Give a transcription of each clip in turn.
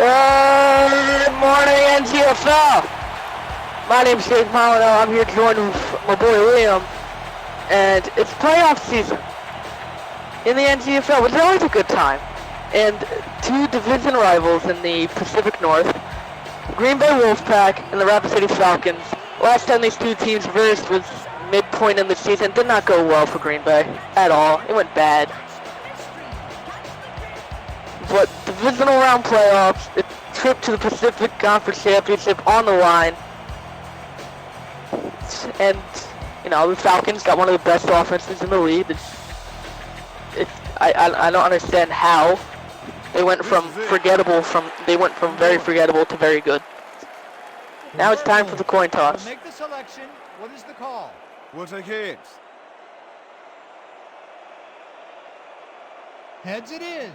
Good morning, NGFL. My name's Jake Molyneux. I'm here joined with my boy Liam, and it's playoff season in the NGFL, which is always a good time. And two division rivals in the Pacific North, Green Bay Wolfpack and the Rapid City Falcons. Last time these two teams versed was midpoint in the season. Did not go well for Green Bay at all. It went bad. But divisional round playoffs, a trip to the Pacific Conference Championship on the line. And, you know, the Falcons got one of the best offenses in the league. I don't understand how they went from very forgettable to very good. Now it's time for the coin toss. Make the selection. What is the call? We'll take heads. Heads it is.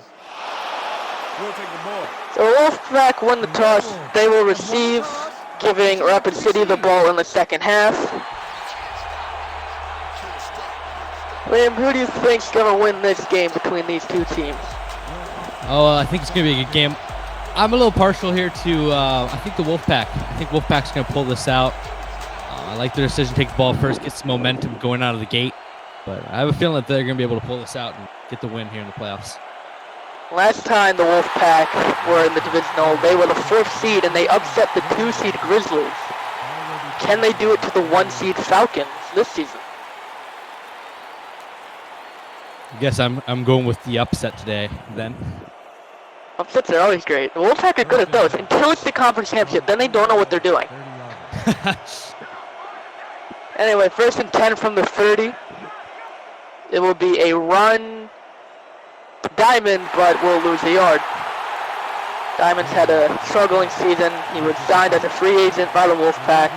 We'll take the ball. So Wolfpack won the toss. They will receive, giving Rapid City the ball in the second half. Liam, who do you think's gonna win this game between these two teams? Oh, I think it's gonna be a good game. I'm a little partial here to, I think the Wolfpack. I think Wolfpack's gonna pull this out. I like their decision to take the ball first, get some momentum going out of the gate. But I have a feeling that they're gonna be able to pull this out and get the win here in the playoffs. Last time the Wolfpack were in the divisional, they were the 4th seed and they upset the 2 seed Grizzlies. Can they do it to the 1 seed Falcons this season? I guess I'm going with the upset today then. Upsets are always great. The Wolfpack are good at those until it's the conference championship. Then they don't know what they're doing. Anyway, 1st and 10 from the 30. It will be a run to Diamond, but will lose a yard. Diamond's had a struggling season. He was signed as a free agent by the Wolfpack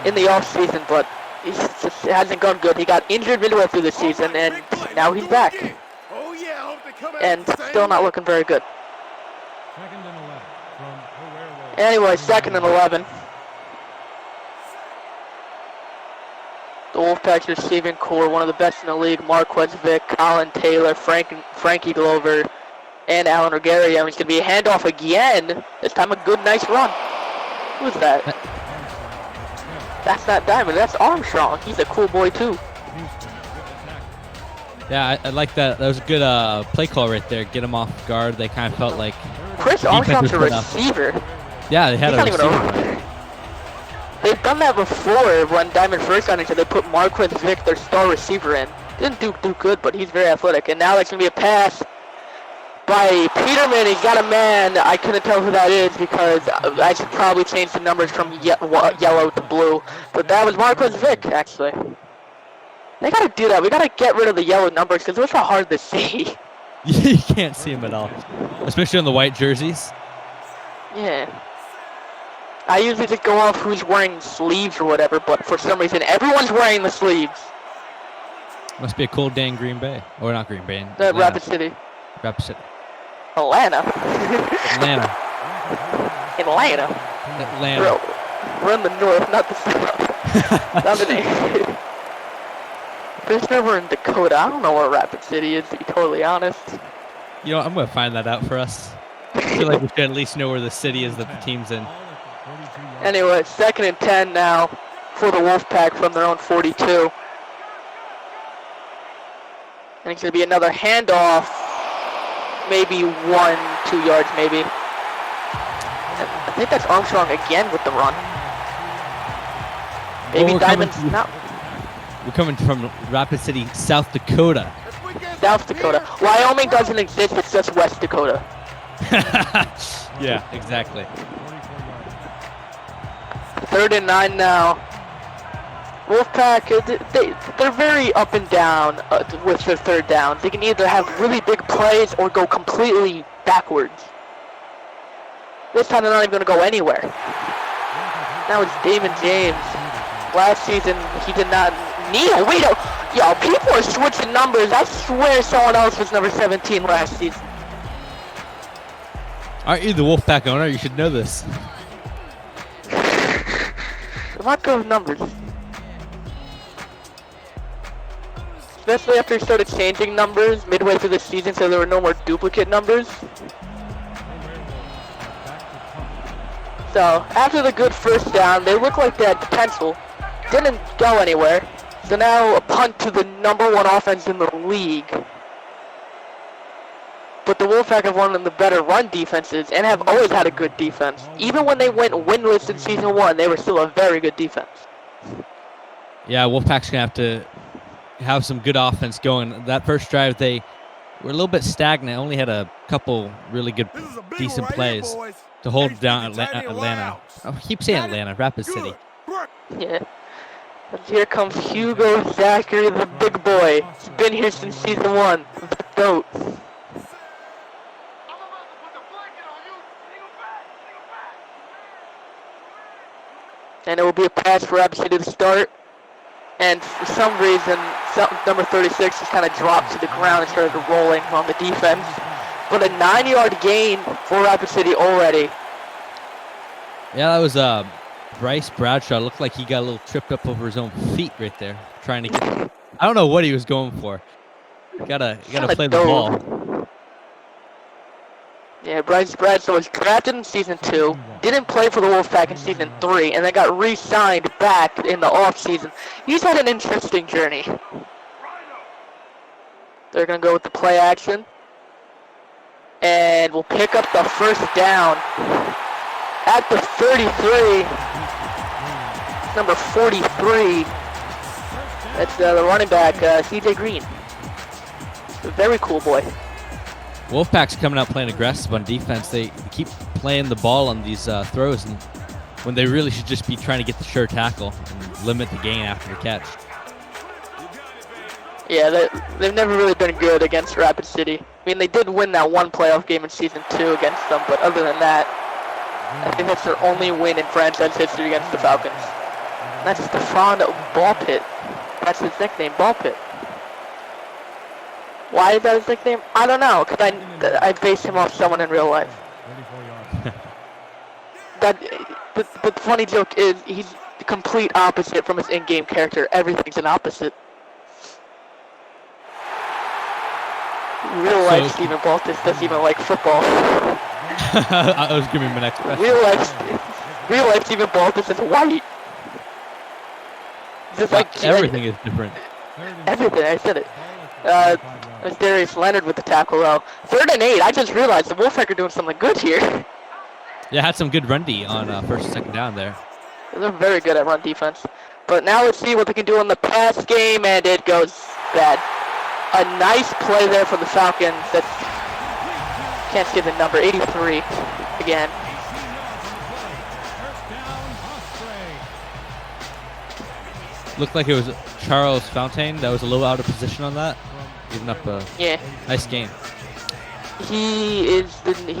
in the offseason, but he just hasn't gone good. He got injured midway through the season, and now he's back. And still not looking very good. Anyway, 2nd and 11. The Wolfpack's receiving core, one of the best in the league. Marquez Vick, Colin Taylor, Frankie Glover, and Alan Rogerio. It's going to be a handoff again. This time a good, nice run. Who's that? That's not Diamond. That's Armstrong. He's a cool boy, too. Yeah, I like that. That was a good play call right there. Get him off guard. They kind of felt like Chris Armstrong's a receiver. Yeah, they had a receiver. They've done that before when Diamond first got into it. They put Marquez Vick, their star receiver, in. Didn't do good, but he's very athletic. And now it's going to be a pass by Peterman. He's got a man. I couldn't tell who that is because I should probably change the numbers from yellow to blue. But that was Marquez Vick, actually. They got to do that. We got to get rid of the yellow numbers because those are hard to see. You can't see them at all, especially on the white jerseys. Yeah. I usually just go off who's wearing sleeves or whatever, but for some reason, everyone's wearing the sleeves. Must be a cold day in Green Bay. Or not Green Bay. Rapid City. Rapid City. Atlanta. Atlanta. Bro, we're in the north, not the south. Not the name. There's nowhere in Dakota. I don't know where Rapid City is, to be totally honest. You know, I'm going to find that out for us. I feel like we should at least know where the city is that the team's in. Anyway, 2nd and 10 now for the Wolfpack from their own 42. And it's going to be another handoff. Maybe 1-2 yards, maybe. I think that's Armstrong again with the run. Maybe Diamond's not. We're coming from Rapid City, South Dakota. South Dakota. Wyoming doesn't exist, it's just West Dakota. Yeah, exactly. 3rd and 9 now. Wolfpack, they're very up and down with their 3rd downs. They can either have really big plays or go completely backwards. This time they're not even going to go anywhere. Now it's Damon James. Last season, he did not... Yo, people are switching numbers. I swear someone else was number 17 last season. Aren't you the Wolfpack owner? You should know this. I'm not good with numbers. Especially after he started changing numbers midway through the season so there were no more duplicate numbers. So, after the good first down, they look like they had potential. Didn't go anywhere. So now a punt to the #1 offense in the league. But the Wolfpack have one of the better run defenses and have always had a good defense. Even when they went winless in season 1, they were still a very good defense. Yeah, Wolfpack's going to have to have some good offense going. That first drive, they were a little bit stagnant. Only had a couple really good, This is a big decent one right plays here, boys. to hold Hey, down stick it tight and Atlanta. loud. I keep saying Atlanta, Rapid City. Good. Yeah. And here comes Hugo Zachary, the big boy. He's been here since season 1. The GOAT. And it will be a pass for Rapid City to start. And for some reason, number 36 just kind of dropped to the ground and started rolling on the defense. But a 9-yard gain for Rapid City already. Yeah, that was Bryce Bradshaw. Looked like he got a little tripped up over his own feet right there, trying to get. I don't know what he was going for. You gotta play the ball. Yeah, Bryce Bradshaw was drafted in season 2, didn't play for the Wolfpack in season 3, and then got re-signed back in the offseason. He's had an interesting journey. They're gonna go with the play action, and we'll pick up the first down at the 33. Number 43. That's the running back, CJ Green. A very cool boy. Wolfpack's coming out playing aggressive on defense. They keep playing the ball on these throws, and when they really should just be trying to get the sure tackle and limit the gain after the catch. Yeah, they've never really been good against Rapid City. I mean, they did win that one playoff game in season 2 against them, but other than that, I think that's their only win in franchise history against the Falcons. And that's Stefan Ballpit. That's his nickname, Ballpit. Why is that his nickname? I don't know, because I based him off someone in real life. The funny joke is he's the complete opposite from his in-game character. Everything's an opposite. Real life Stephen Baltus doesn't even like football. I was giving him my next question. Real life Stephen Baltus is white. Just like everything is different. Everything, I said it. It's Darius Leonard with the tackle though. 3rd and 8. I just realized the Wolfpack are doing something good here. Yeah, had some good run D on first and second down there. They're very good at run defense. But now let's see what they can do in the pass game, and it goes bad. A nice play there for the Falcons. That's can't see the number 83 again. Looked like it was Charles Fontaine that was a little out of position on that. Giving up a nice game. He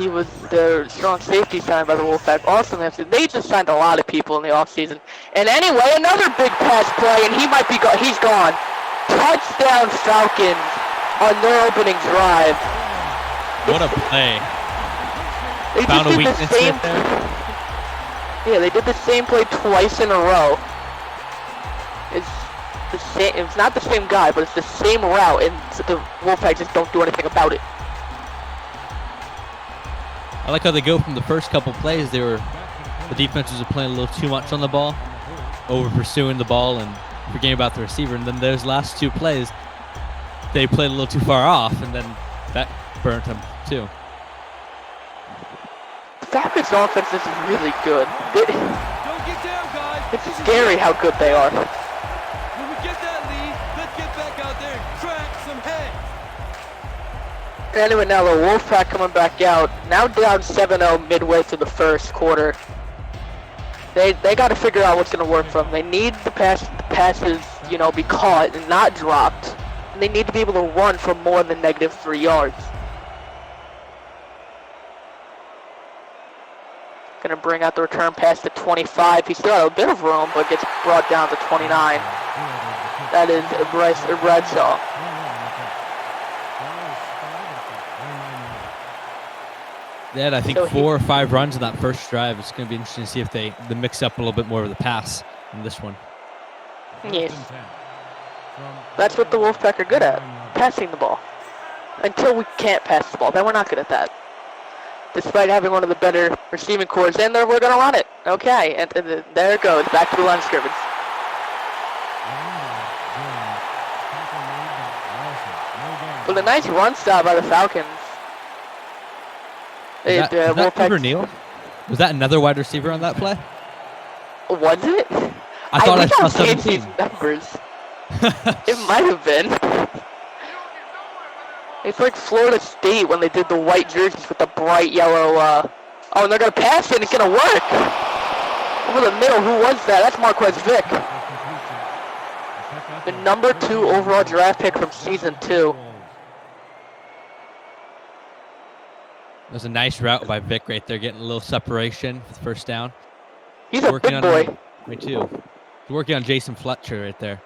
was the strong safety signed by the Wolfpack. Also, they just signed a lot of people in the offseason. And anyway, another big pass play, and he's gone. Touchdown Falcons on their opening drive. What a play. They Found a just did weakness the same. right there. Yeah, they did the same play twice in a row. It's not the same guy, but it's the same route, and the Wolfpack just don't do anything about it. I like how they go from the first couple plays. The defenses were playing a little too much on the ball, over pursuing the ball and forgetting about the receiver. And then those last 2 plays, they played a little too far off, and then that burnt them too. The Falcons' offense is really good. Don't get down, guys. It's scary how good they are. When we get that lead, let's get back out there and crack some heads. Anyway, now the Wolfpack coming back out. Now down 7-0 midway through the first quarter. They got to figure out what's going to work for them. They need the passes, be caught and not dropped. And they need to be able to run for more than -3 yards. Going to bring out the return pass to 25. He still had a bit of room, but gets brought down to 29. That is Bryce Bradshaw. They had, I think, 4 or 5 runs in that first drive. It's going to be interesting to see if they mix up a little bit more of the pass in this one. Yes. That's what the Wolfpack are good at, passing the ball. Until we can't pass the ball, then we're not good at that. despite having one of the better receiving cores, and we're going to run it. Okay, and there it goes, back to the line of scrimmage. But a nice run stop by the Falcons. Was that Trevor Neal? Was that another wide receiver on that play? Was it? I thought I saw changed 17. these numbers. It might have been. It's like Florida State when they did the white jerseys with the bright yellow. Oh, and they're gonna pass it, and it's gonna work. Over the middle, who was that? That's Marquez Vick, the number 2 overall draft pick from season 2. That was a nice route by Vic right there, getting a little separation for the first down. He's a big boy. Me too. He's working on Jason Fletcher right there.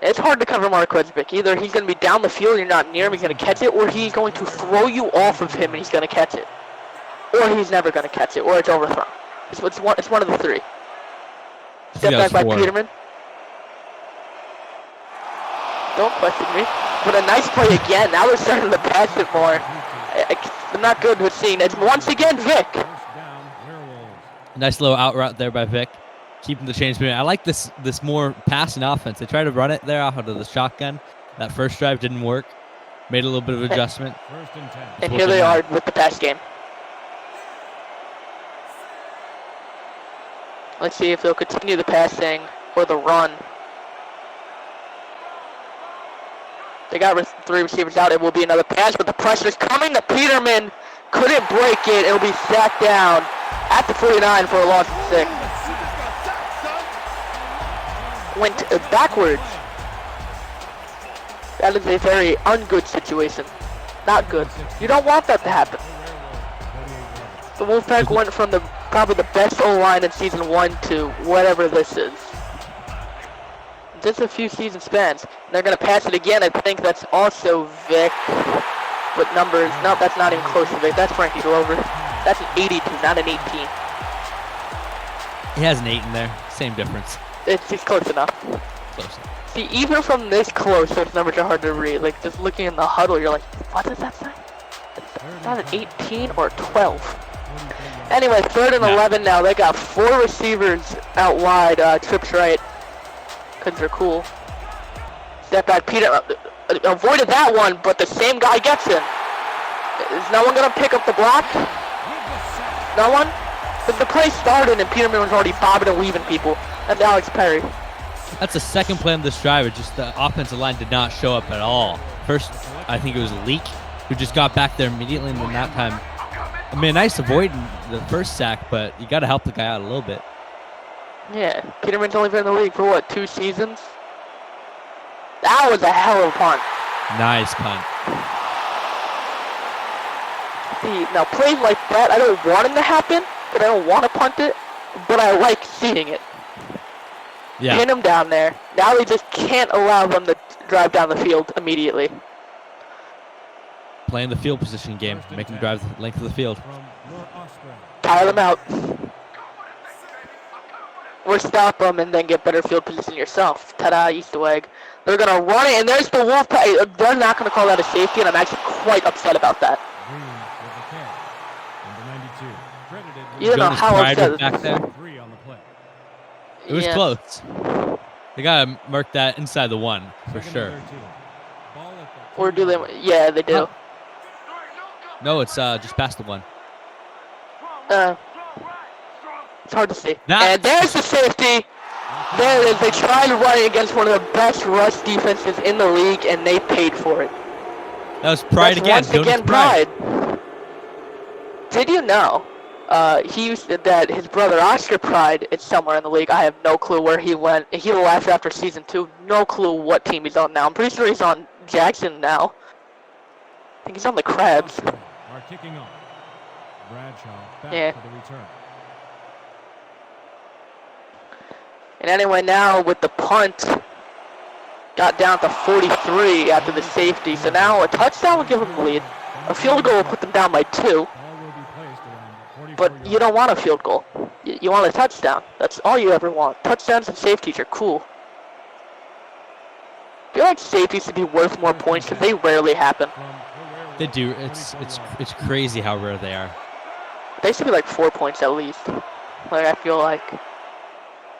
It's hard to cover Marquez Vick. Either he's going to be down the field and you're not near him, he's going to catch it, or he's going to throw you off of him and he's going to catch it. Or he's never going to catch it, or it's overthrown. It's one of the three. Step back by Peterman. Don't question me. But a nice play again. Now they're starting to pass it more. I'm not good with seeing it. Once again, Vic. Nice little out route there by Vic. Keeping the chains moving. I like this more passing offense. They tried to run it there out of the shotgun. That first drive didn't work. Made a little bit of adjustment. And here they are with the pass game. Let's see if they'll continue the passing or the run. They got 3 receivers out. It will be another pass, but the pressure's coming. The Peterman couldn't break it. It'll be sacked down at the 49 for a loss of 6. Went backwards. That is a very ungood situation. Not good. You don't want that to happen. The Wolfpack went from probably the best O-line in season 1 to whatever this is. Just a few season spans. They're going to pass it again. I think that's also Vic. But numbers, no, that's not even close to Vic. That's Frankie Glover. That's an 82, not an 18. He has an 8 in there. Same difference. It's close enough. Close enough. See, even from this close, those numbers are hard to read. Like, just looking in the huddle, you're like, what does that say? Is that an 18 or 12? Anyway, 3rd and 11 now. They got 4 receivers out wide. Trips right. Because they're cool. Step back. Peter avoided that one, but the same guy gets him. Is no one going to pick up the block? No one? But the play started and Peterman was already bobbing and weaving people. That's Alex Perry. That's the second play on this drive. It just the offensive line did not show up at all. First, I think it was Leak, who just got back there immediately, and then that time, I mean, nice avoiding the first sack, but you got to help the guy out a little bit. Yeah, Peterman's only been in the league for what, 2 seasons? That was a hell of a punt. Nice punt. See, now plays like that, I don't want them to happen, but I don't want to punt it, but I like seeing it. Yeah. Pin them down there. Now they just can't allow them to drive down the field immediately. Playing the field position game, make them drive the length of the field. Tire them out. Or stop them and then get better field position yourself. Ta-da, Easter egg. They're going to run it, and there's the Wolfpack. They're not going to call that a safety, and I'm actually quite upset about that. You don't know how upset back there. It was close. They got to mark that inside the 1, for sure. Or do they? Yeah, they do. No, it's just past the 1. It's hard to see. And there's the safety. There it is. They tried to run it against one of the best rush defenses in the league, and they paid for it. That was Pride again. Once again, Pride. Did you know he used that his brother Oscar Pride is somewhere in the league? I have no clue where he went. He left after season 2. No clue what team he's on now. I'm pretty sure he's on Jackson now. I think he's on the Crabs. Are kicking off. Bradshaw back for the return. And anyway, now with the punt, got down to 43 after the safety. So now a touchdown will give them the lead. A field goal will put them down by 2. But you don't want a field goal. You want a touchdown. That's all you ever want. Touchdowns and safeties are cool. I feel like safeties should be worth more points because they rarely happen. They do. It's crazy how rare they are. They should be like 4 points at least. Like I feel like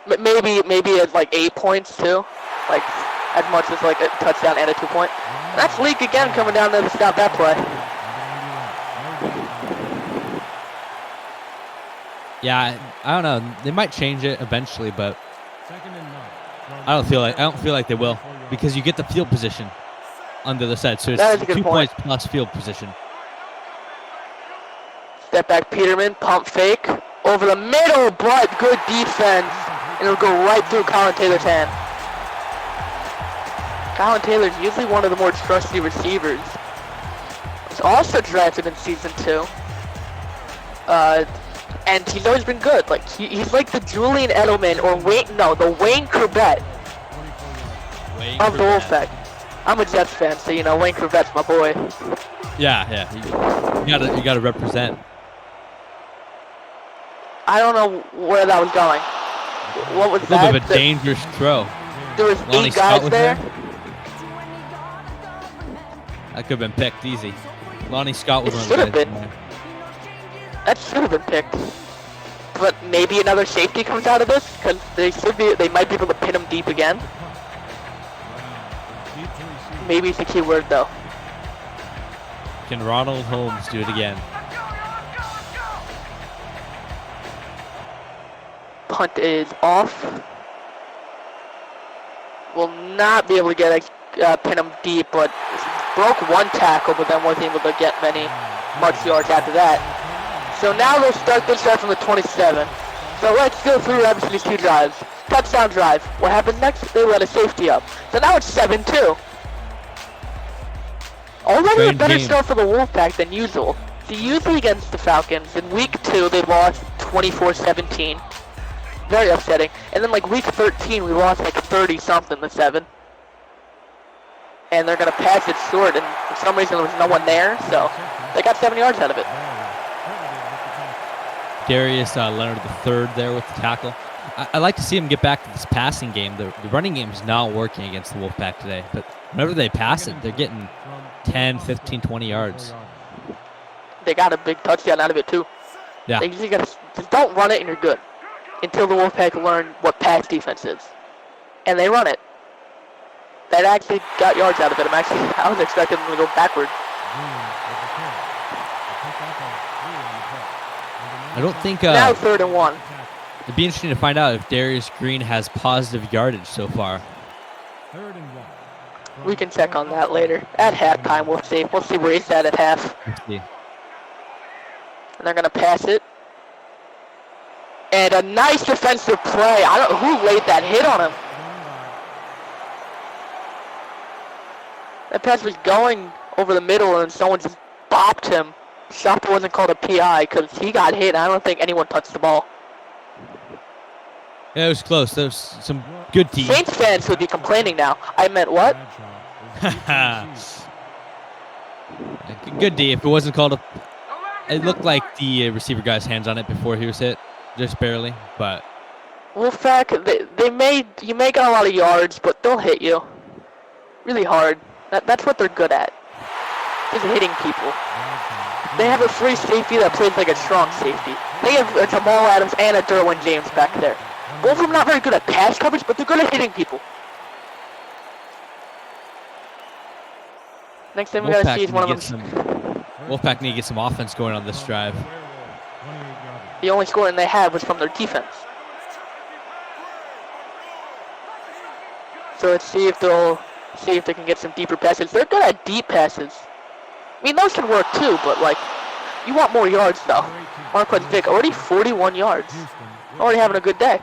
maybe it's like 8 points too, like as much as like a touchdown and a 2 point. That's Leak again coming down there to stop that play. Yeah, I don't know. They might change it eventually, but I don't feel like they will because you get the field position on the other side, so That is it's a good 2 point. points plus field position. Step back Peterman, pump fake over the middle, but good defense, and it'll go right through Colin Taylor's hand. Colin Taylor's usually one of the more trusty receivers. He's also drafted in season 2. And he's always been good. Like he's like the Julian Edelman or the Wayne Corbett of the Wolfpack. I'm a Jets fan, so you know Wayne Corbett's my boy. Yeah. You gotta represent. I don't know where that was going. What was A little that? bit of a dangerous throw. There was Lonnie 8 Scott guys was there. That could have been picked easy. Lonnie Scott was It one of should the have guys been. in there. That should have been picked. But maybe another safety comes out of this, because they might be able to pin him deep again. Maybe it's a key word though. Can Ronald Holmes do it again? Punt is off. Will not be able to get pin him deep, but broke one tackle, but then wasn't able to get much yards after that. So now they'll start this drive from the 27. So let's go through these 2 drives. Touchdown drive. What happens next? They let a safety up. So now it's 7-2. Already a Strange better game. start for the Wolfpack than usual. So usually against the Falcons, in week 2 they lost 24-17. Very upsetting. And then like week 13 we lost like 30-something to 7. And they're gonna pass it short, and for some reason there was no one there, so they got 7 yards out of it. Darius Leonard III there with the tackle. I like to see him get back to this passing game. The running game is not working against the Wolfpack today, but whenever they pass it, they're getting 10, 15, 20 yards. They got a big touchdown out of it too. Yeah. They usually gotta just don't run it and you're good. Until the Wolfpack learn what pass defense is. And they run it. That actually got yards out of it. I was expecting them to go backward. I don't think Now 3rd and 1. it'd be interesting to find out if Darius Green has positive yardage so far. We can check on that later. At halftime, we'll see. We'll see where he's at half. Let's see. And they're gonna pass it. And a nice defensive play. I don't know who laid that hit on him. That pass was going over the middle and someone just bopped him. Shocked it wasn't called a PI because he got hit. I don't think anyone touched the ball. Yeah, it was close. There was some good teams. Saints fans would be complaining now. I meant what? Good D. If it wasn't called a... It looked like the receiver got his hands on it before he was hit. Just barely, but... Wolfpack, you may get a lot of yards, but they'll hit you. Really hard. That's what they're good at. Just hitting people. They have a free safety that plays like a strong safety. They have a Jamal Adams and a Derwin James back there. Both of them not very good at pass coverage, but they're good at hitting people. Next thing we gotta see is one of them. Wolfpack need to get some offense going on this drive. The only scoring they had was from their defense. So let's see if they can get some deeper passes. They're good at deep passes. I mean, those can work too, but like, you want more yards though. Marquez Vick already 41 yards. Already having a good day.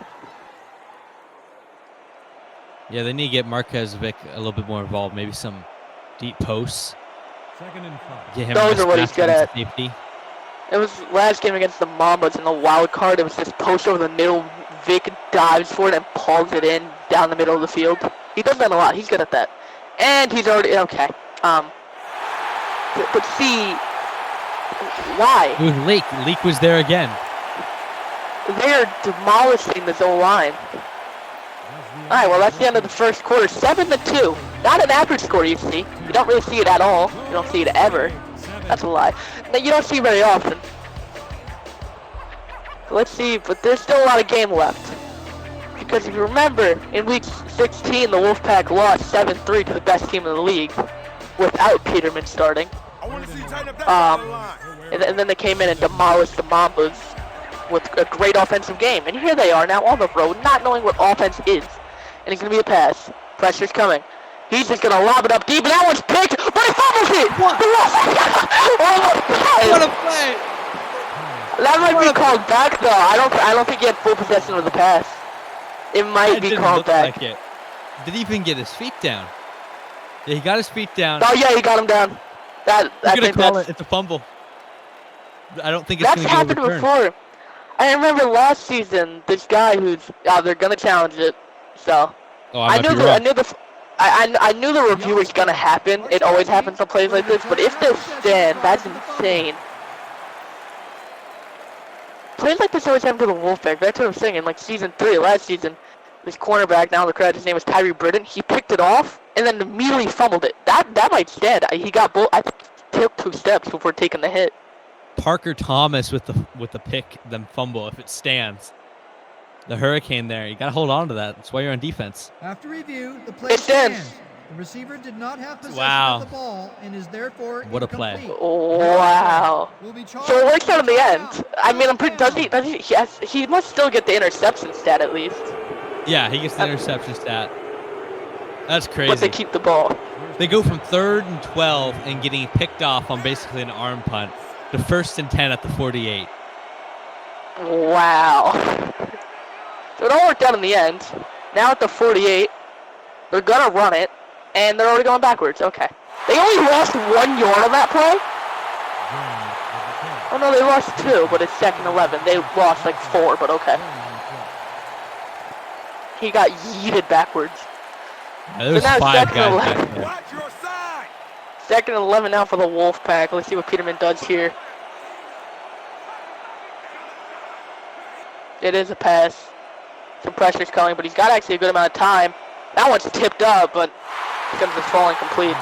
Yeah, they need to get Marquez Vick a little bit more involved. Maybe some deep posts. Get him Those are what he's good at. Safety. It was last game against the Mambas in the wild card. It was just post over the middle. Vic dives for it and pulls it in down the middle of the field. He does that a lot. He's good at that. And he's already okay. But see, why? It was Leak. Leak was there again. They're demolishing this O-line. All right, well that's the end of the first quarter. 7-2. Not an average score, you see. You don't really see it at all. You don't see it ever. That's a lie. That you don't see very often. Let's see, but there's still a lot of game left. Because if you remember, in week 16, the Wolfpack lost 7-3 to the best team in the league without Peterman starting. And then they came in and demolished the Mambas with a great offensive game. And here they are now on the road, not knowing what offense is. And it's going to be a pass. Pressure's coming. He's just going to lob it up deep, and that one's picked, but he fumbles it! What? What a play! That might be called back, though. I don't think he had full possession of the pass. It might be called back. Like it. Did he even get his feet down? Yeah, he got his feet down. Oh yeah, he got him down. I think it's a fumble. I don't think it's going to happened get overturned. before. I remember last season, this guy who's they're going to challenge it. So I knew the review was going to happen. It always happens on plays like this. But if they stand, that's insane. Plays like this always happen to the Wolfpack. That's what I'm saying. In like season 3, last season, this cornerback, now the crowd, his name is Tyree Britton. He picked it off and then immediately fumbled it. That might stand. He got both. I think he took 2 steps before taking the hit. Parker Thomas with the pick, then fumble if it stands. The hurricane there. You got to hold on to that. That's why you're on defense. After review, the play stands. The receiver did not have possession of the ball and is therefore what a play. Wow. So it works out in the end. I mean, I'm pretty. He must still get the interception stat at least. Yeah, he gets the interception stat. That's crazy. But they keep the ball. They go from 3rd and 12 and getting picked off on basically an arm punt to 1st and 10 at the 48. Wow. So it all worked out in the end. Now at the 48, they're gonna run it, and they're already going backwards. Okay. They only lost 1 yard on that play? Oh no, they lost 2, but it's 2nd and 11. They lost like 4, but okay. He got yeeted backwards. Yeah, there was 5 guys back there. 2nd and 11 now for the Wolfpack. Let's see what Peterman does here. It is a pass. Some pressure's coming, but he's got actually a good amount of time. That one's tipped up, but it's going to just fall incomplete.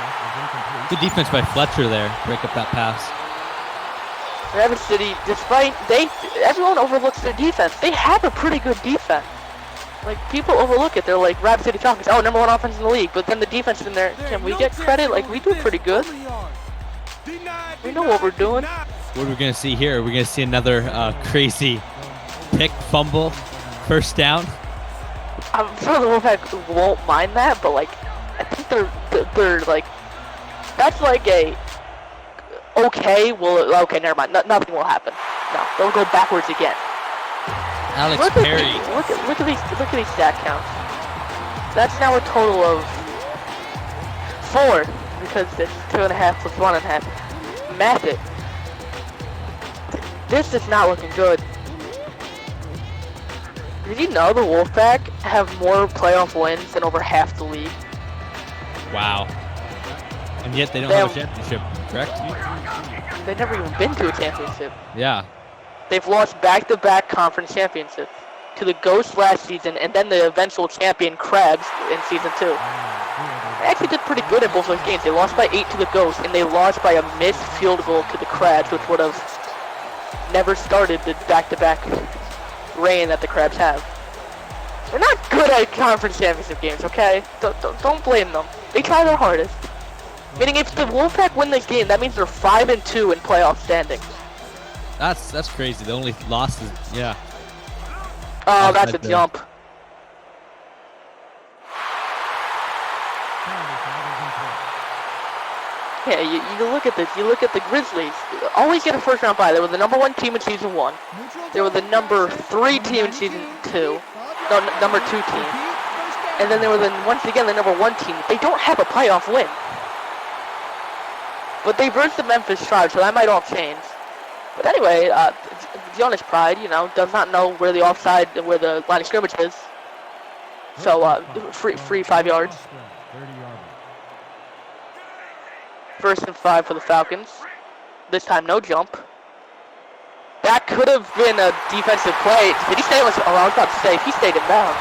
Good defense by Fletcher there. Break up that pass. Rapid City, despite everyone overlooks their defense. They have a pretty good defense. Like, people overlook it. They're like, Rapid City Falcons, oh, #1 offense in the league. But then the defense in there, can we get credit? Like, we do pretty good. We know what we're doing. What are we going to see here? Are we going to see another crazy pick, fumble, 1st down? I'm sure the Wolfpack won't mind that, but, like, I think they're like, that's like a, okay, never mind. Nothing will happen. No, they'll go backwards again. Alex Perry. Look at these stat counts. That's now a total of 4 because it's 2.5 plus 1.5. Math it. This is not looking good. Did you know the Wolfpack have more playoff wins than over half the league? Wow. And yet they don't have a championship, correct? They've never even been to a championship. Yeah. They've lost back-to-back conference championships to the Ghosts last season and then the eventual champion Crabs in season 2. They actually did pretty good in both those games. They lost by 8 to the Ghosts and they lost by a missed field goal to the Crabs, which would have never started the back-to-back reign that the Crabs have. They're not good at conference championship games, okay? Don't blame them. They try their hardest. Meaning if the Wolfpack win this game, that means they're 5-2 in playoff standings. That's crazy. The only loss is, yeah. Oh, that's a jump. Yeah, you look at this. You look at the Grizzlies. Always get a 1st round bye. They were the #1 team in season 1. They were the #3 team in season 2. No, #2 team. And then they were once again the #1 team. They don't have a playoff win. But they versed the Memphis Tribe, so that might all change. But anyway, Jonas Pride, does not know where the offside, where the line of scrimmage is. So, free 5 yards. 1st and 5 for the Falcons. This time, no jump. That could have been a defensive play. Did he stay? I was about to say, if he stayed in bounds.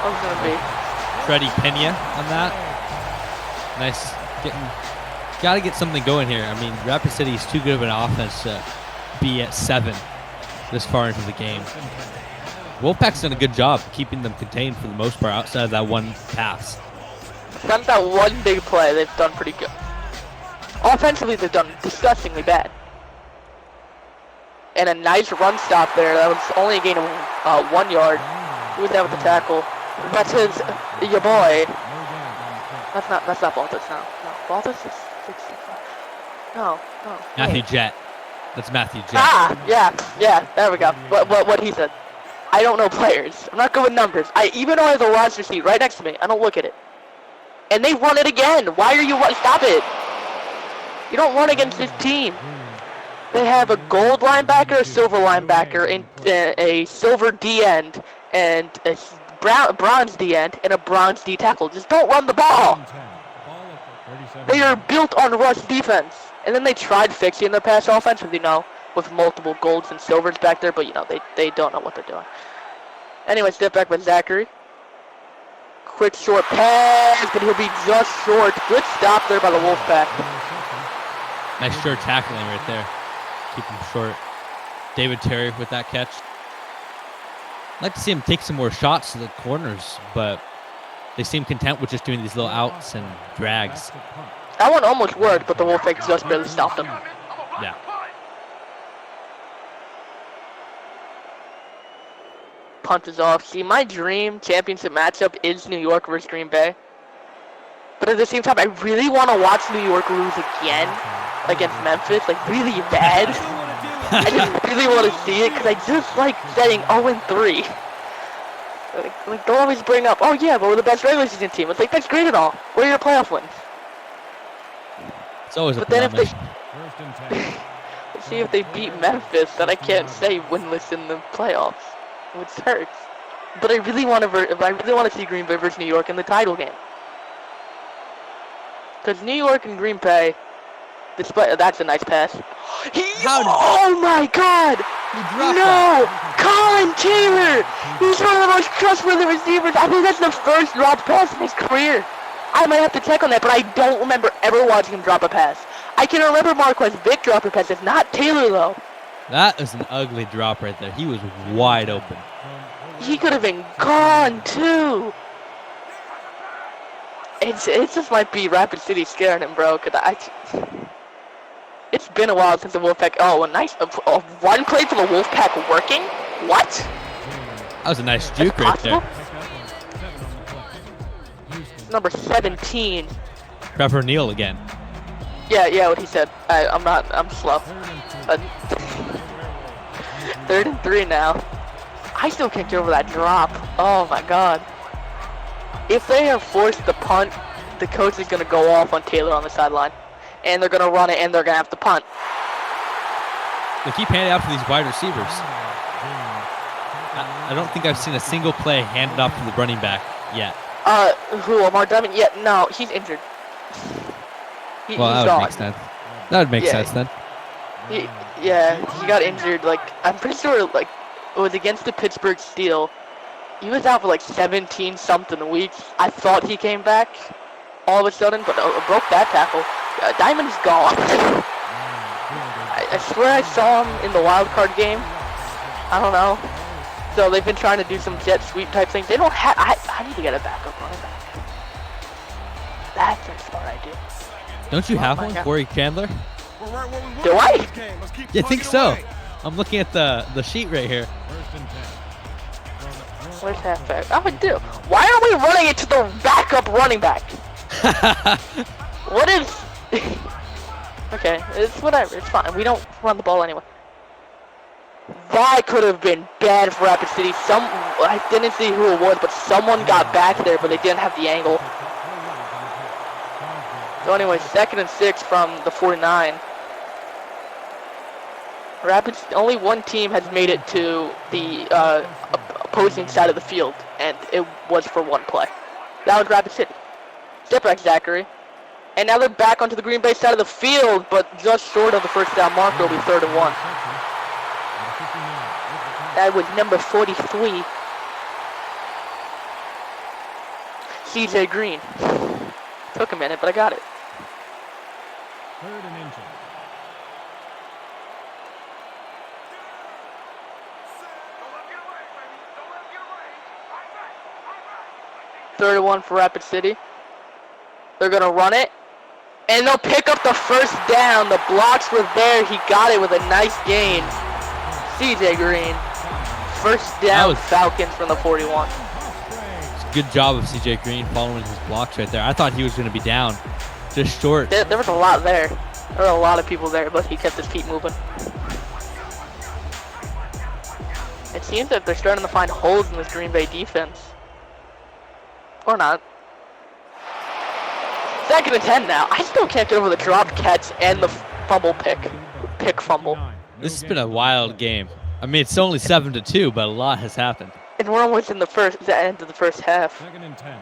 What was going to be? Freddie Pena on that. Nice getting Got to get something going here. I mean, Rapid City is too good of an offense to be at 7 this far into the game. Wolfpack's done a good job keeping them contained for the most part outside of that one pass. Since that one big play, they've done pretty good. Offensively, they've done disgustingly bad. And a nice run stop there. That was only a gain of 1 yard. Who was that with the tackle? That's your boy. That's not Baltus. No. Baltus is 65. No. Matthew Jett. That's Matthew Jett. Yeah. There we go. What he said. I don't know players. I'm not good with numbers. Even though I have the roster sheet right next to me, I don't look at it. And they run it again. Why are you stop it? You don't run against this team. They have a gold linebacker, a silver linebacker, and a silver D end, and a bronze D end, and a bronze D tackle. Just don't run the ball. They are built on rush defense. And then they tried fixing their pass offense, with multiple golds and silvers back there, but they don't know what they're doing. Anyway, step back by Zachary. Quick short pass, but he'll be just short. Good stop there by the Wolfpack. Nice short tackling right there. Keep him short. David Terry with that catch. I'd like to see him take some more shots to the corners, but they seem content with just doing these little outs and drags. That one almost worked, but the Wolfpack just barely stopped him. Yeah. Punt is off. See, my dream championship matchup is New York versus Green Bay. But at the same time, I really want to watch New York lose again against Memphis, really bad. I just really want to see it because I just like saying 0-3. They'll always bring up, oh yeah, but we're the best regular season team. It's that's great and all. Where are your playoff wins? It's always but then let's see if they beat Memphis, then I can't say winless in the playoffs, which hurts. But I really want to see Green Bay versus New York in the title game. Because New York and Green Bay, that's a nice pass. Oh my God! No! Colin Taylor! He's one of the most trustworthy receivers. I think that's the first dropped pass in his career. I might have to check on that, but I don't remember ever watching him drop a pass. I can remember Marquez Vick drop a pass. It's not Taylor, though. That is an ugly drop right there. He was wide open. He could have been gone, too. It just might be Rapid City scaring him, bro. It's been a while since the Wolfpack. Oh, a nice one play for the Wolfpack working? What? That was a nice juke right there. Number 17. Trevor Neal again. Yeah, what he said. I'm slow. 3rd and 3 now. I still can't get over that drop. Oh my God. If they have forced the punt, the coach is going to go off on Taylor on the sideline. And they're going to run it, and they're going to have to punt. They keep handing out to these wide receivers. I don't think I've seen a single play handed off to the running back yet. Who, Omar Diamond? Yeah, no, he's injured. He's that would make sense. That would make sense then. He got injured. I'm pretty sure, it was against the Pittsburgh Steel. He was out for 17-something weeks. I thought he came back all of a sudden, but broke that tackle. Diamond's gone. I swear I saw him in the wild card game. I don't know. So they've been trying to do some jet sweep type thing. They don't have. I need to get a backup running back. That's a smart idea. Don't you have one, Corey Chandler? Do I? Yeah, I think so. I'm looking at the sheet right here. Where's halfback? Oh, I do. Why are we running it to the backup running back? What is... Okay, it's whatever. It's fine. We don't run the ball anyway. That could have been bad for Rapid City. I didn't see who it was, but someone got back there, but they didn't have the angle. So anyway, 2nd and 6 from the 49. Rapids, only one team has made it to the opposing side of the field, and it was for one play. That was Rapid City. Step back, Zachary. And now they're back onto the Green Bay side of the field, but just short of the first down marker. Will be 3rd and 1. That was number 43. CJ Green. Took a minute, but I got it. Third and inches. Third and 1 for Rapid City. They're going to run it. And they'll pick up the first down. The blocks were there. He got it with a nice gain. CJ Green. First down, Falcons from the 41. Good job of CJ Green following his blocks right there. I thought he was going to be down. Just short. There was a lot there. There were a lot of people there, but he kept his feet moving. It seems that they're starting to find holes in this Green Bay defense. Or not. 2nd and 10 now. I still can't get over the drop catch and the fumble pick fumble. This has been a wild game. I mean, it's only 7-2, but a lot has happened. And we're almost in the end of the first half. 2nd and 10.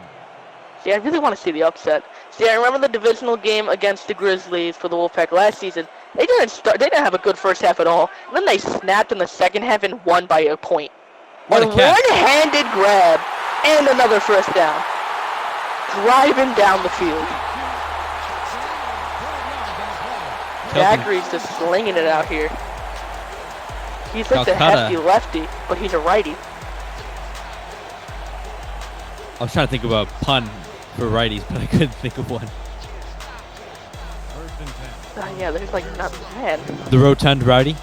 See, I really want to see the upset. See, I remember the divisional game against the Grizzlies for the Wolfpack last season. They didn't have a good first half at all. And then they snapped in the second half and won by a point. What a catch. One-handed grab and another first down. Driving down the field. Zachary's just slinging it out here. He's like a hefty lefty, but he's a righty. I was trying to think of a pun for righties, but I couldn't think of one. 1st and 10. Yeah, there's like not man. The rotund righty?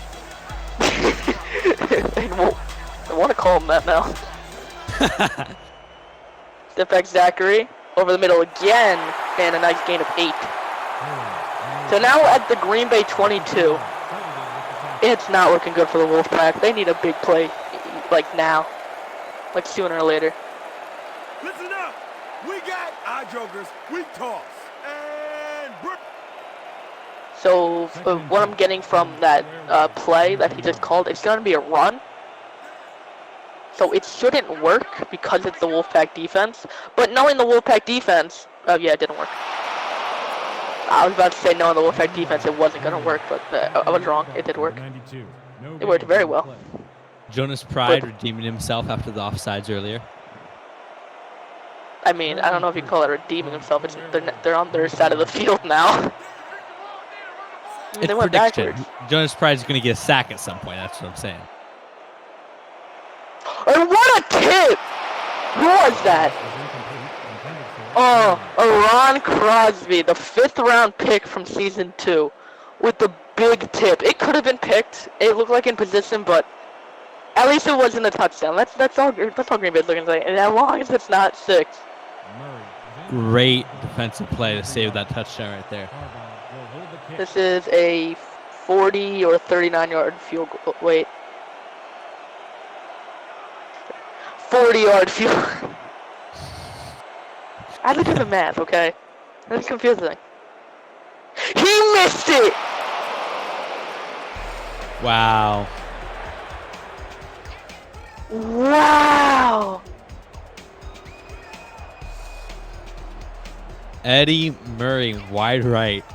I want to call him that now. Step back Zachary. Over the middle again. And a nice gain of 8. So now at the Green Bay 22. It's not looking good for the Wolfpack. They need a big play, like now. Like sooner or later. Listen up. We got our jokers. We toss. And... So what I'm getting from that play that he just called, it's going to be a run. So it shouldn't work because it's the Wolfpack defense. But knowing the Wolfpack defense, yeah, it didn't work. I was about to say knowing the Wolfpack defense, it wasn't going to work, but I was wrong. It did work. It worked very well. Jonas Pride redeeming himself after the offsides earlier. I mean, I don't know if you call it redeeming himself. They're on their side of the field now. It's they went prediction. backwards. Jonas Pride's going to get a sack at some point. That's what I'm saying. And what a tip! Who was that? Oh, Ron Crosby, the 5th round pick from season 2, with the big tip. It could have been picked. It looked like in position, but at least it wasn't a touchdown. That's all Green Bay's looking to say. And as long as it's not 6. Great defensive play to save that touchdown right there. This is a 40 or 39-yard field goal. Wait. 40-yard field. I had to do the math, okay? That's confusing. He missed it! Wow. Wow! Eddie Murray, wide right.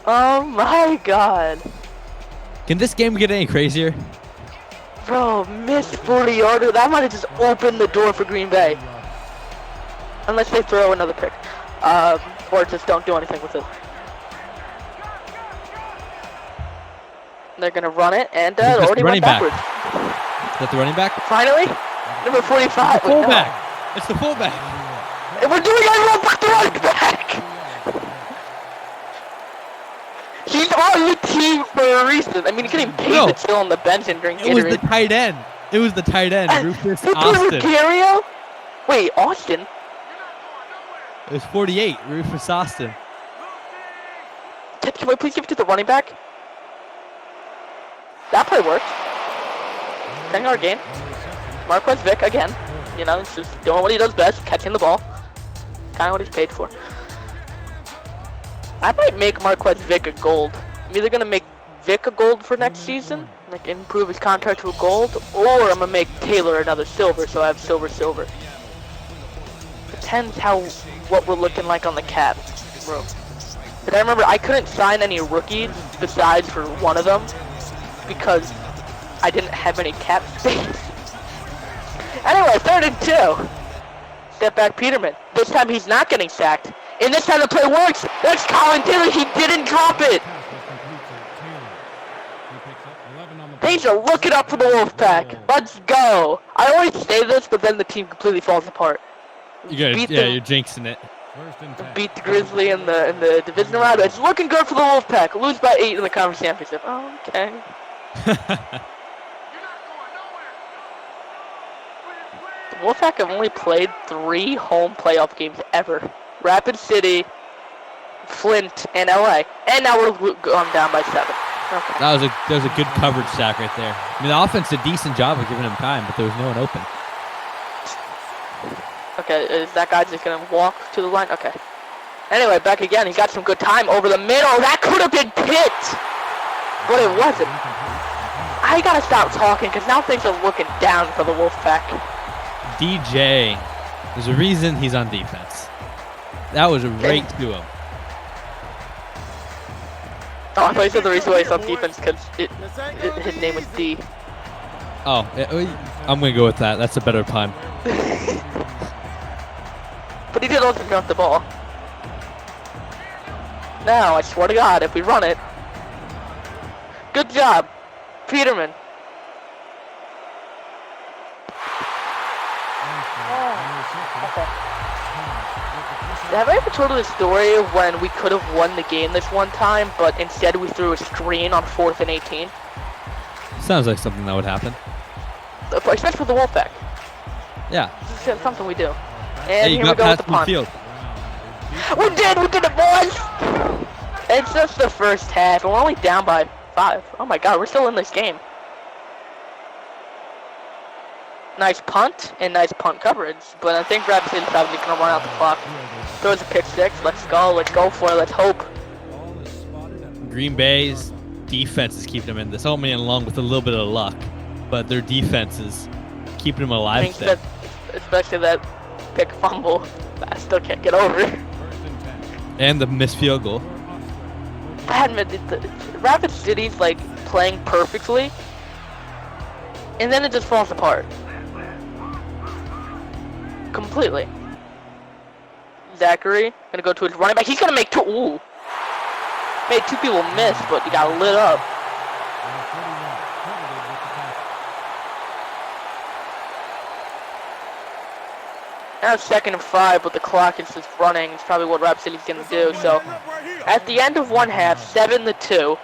Oh my god. Can this game get any crazier? Bro, missed 40-yarder. That might have just opened the door for Green Bay. Unless they throw another pick. Or just don't do anything with it. They're going to run it, and already went backwards. Is that the running back? Finally? Number 45. The fullback. It's the fullback. And we're doing everyone but the running back! He's on the team for a reason. I mean, he's getting paid to chill on the bench and drink Gatorade. It was the tight end. It was the tight end, Rufus Austin. Gario? Wait, Austin? It was 48, Rufus Austin. Can we please give it to the running back? That play worked. 10-yard gain. Marquez Vick again. You know, he's just doing what he does best, catching the ball. Kind of what he's paid for. I might make Marquez Vick a gold. I'm either going to make Vick a gold for next season, like improve his contract to a gold, or I'm going to make Taylor another silver, so I have silver. Depends what we're looking like on the cap room. But I remember I couldn't sign any rookies besides for one of them because I didn't have any cap space. Anyway, 3rd and 2. Step back Peterman. This time he's not getting sacked. And this time the play works. That's Colin Taylor. He didn't drop it. They should look it up for the Wolfpack. Let's go. I always say this, but then the team completely falls apart. You're jinxing it. Beat the Grizzly in the divisional round. It's looking good for the Wolfpack. Lose by 8 in the conference championship. Oh, okay. The Wolfpack have only played 3 home playoff games ever. Rapid City, Flint, and LA. And now we're going down by 7. Okay. That was a good coverage sack right there. I mean, the offense did a decent job of giving him time, but there was no one open. Okay, is that guy just going to walk to the line? Okay. Anyway, back again. He got some good time over the middle. That could have been picked, but it wasn't. I got to stop talking because now things are looking down for the Wolfpack. DJ, there's a reason he's on defense. That was right to him. Oh, I thought you said the reason why he's on defense because his name was D. Oh, I'm going to go with that. That's a better pun. But he did also drop the ball. Now, I swear to God, if we run it. Good job, Peterman. Have I ever told you the story of when we could have won the game this one time, but instead we threw a screen on 4th and 18? Sounds like something that would happen. Especially for the Wolfpack. Yeah. This is something we do. And hey, here we go with the punt. Field. We did it, boys! It's just the first half, and we're only down by 5. Oh my God, we're still in this game. Nice punt and nice punt coverage, but I think Rapid City's probably going to run out the clock. Throws a pick 6. Let's go for it. Let's hope. Green Bay's defense is keeping them in this. Only along with a little bit of luck, but their defense is keeping them alive. Especially that pick fumble that I still can't get over. And the missed field goal. I admit, Rapid City's like playing perfectly, and then it just falls apart. Completely. Zachary gonna go to his running back. He's gonna make 2. Ooh. Made 2 people miss, but he got lit up. Now it's 2nd and 5, but the clock is just running. It's probably what Rapid City's gonna do. So, at the end of one half, 7-2.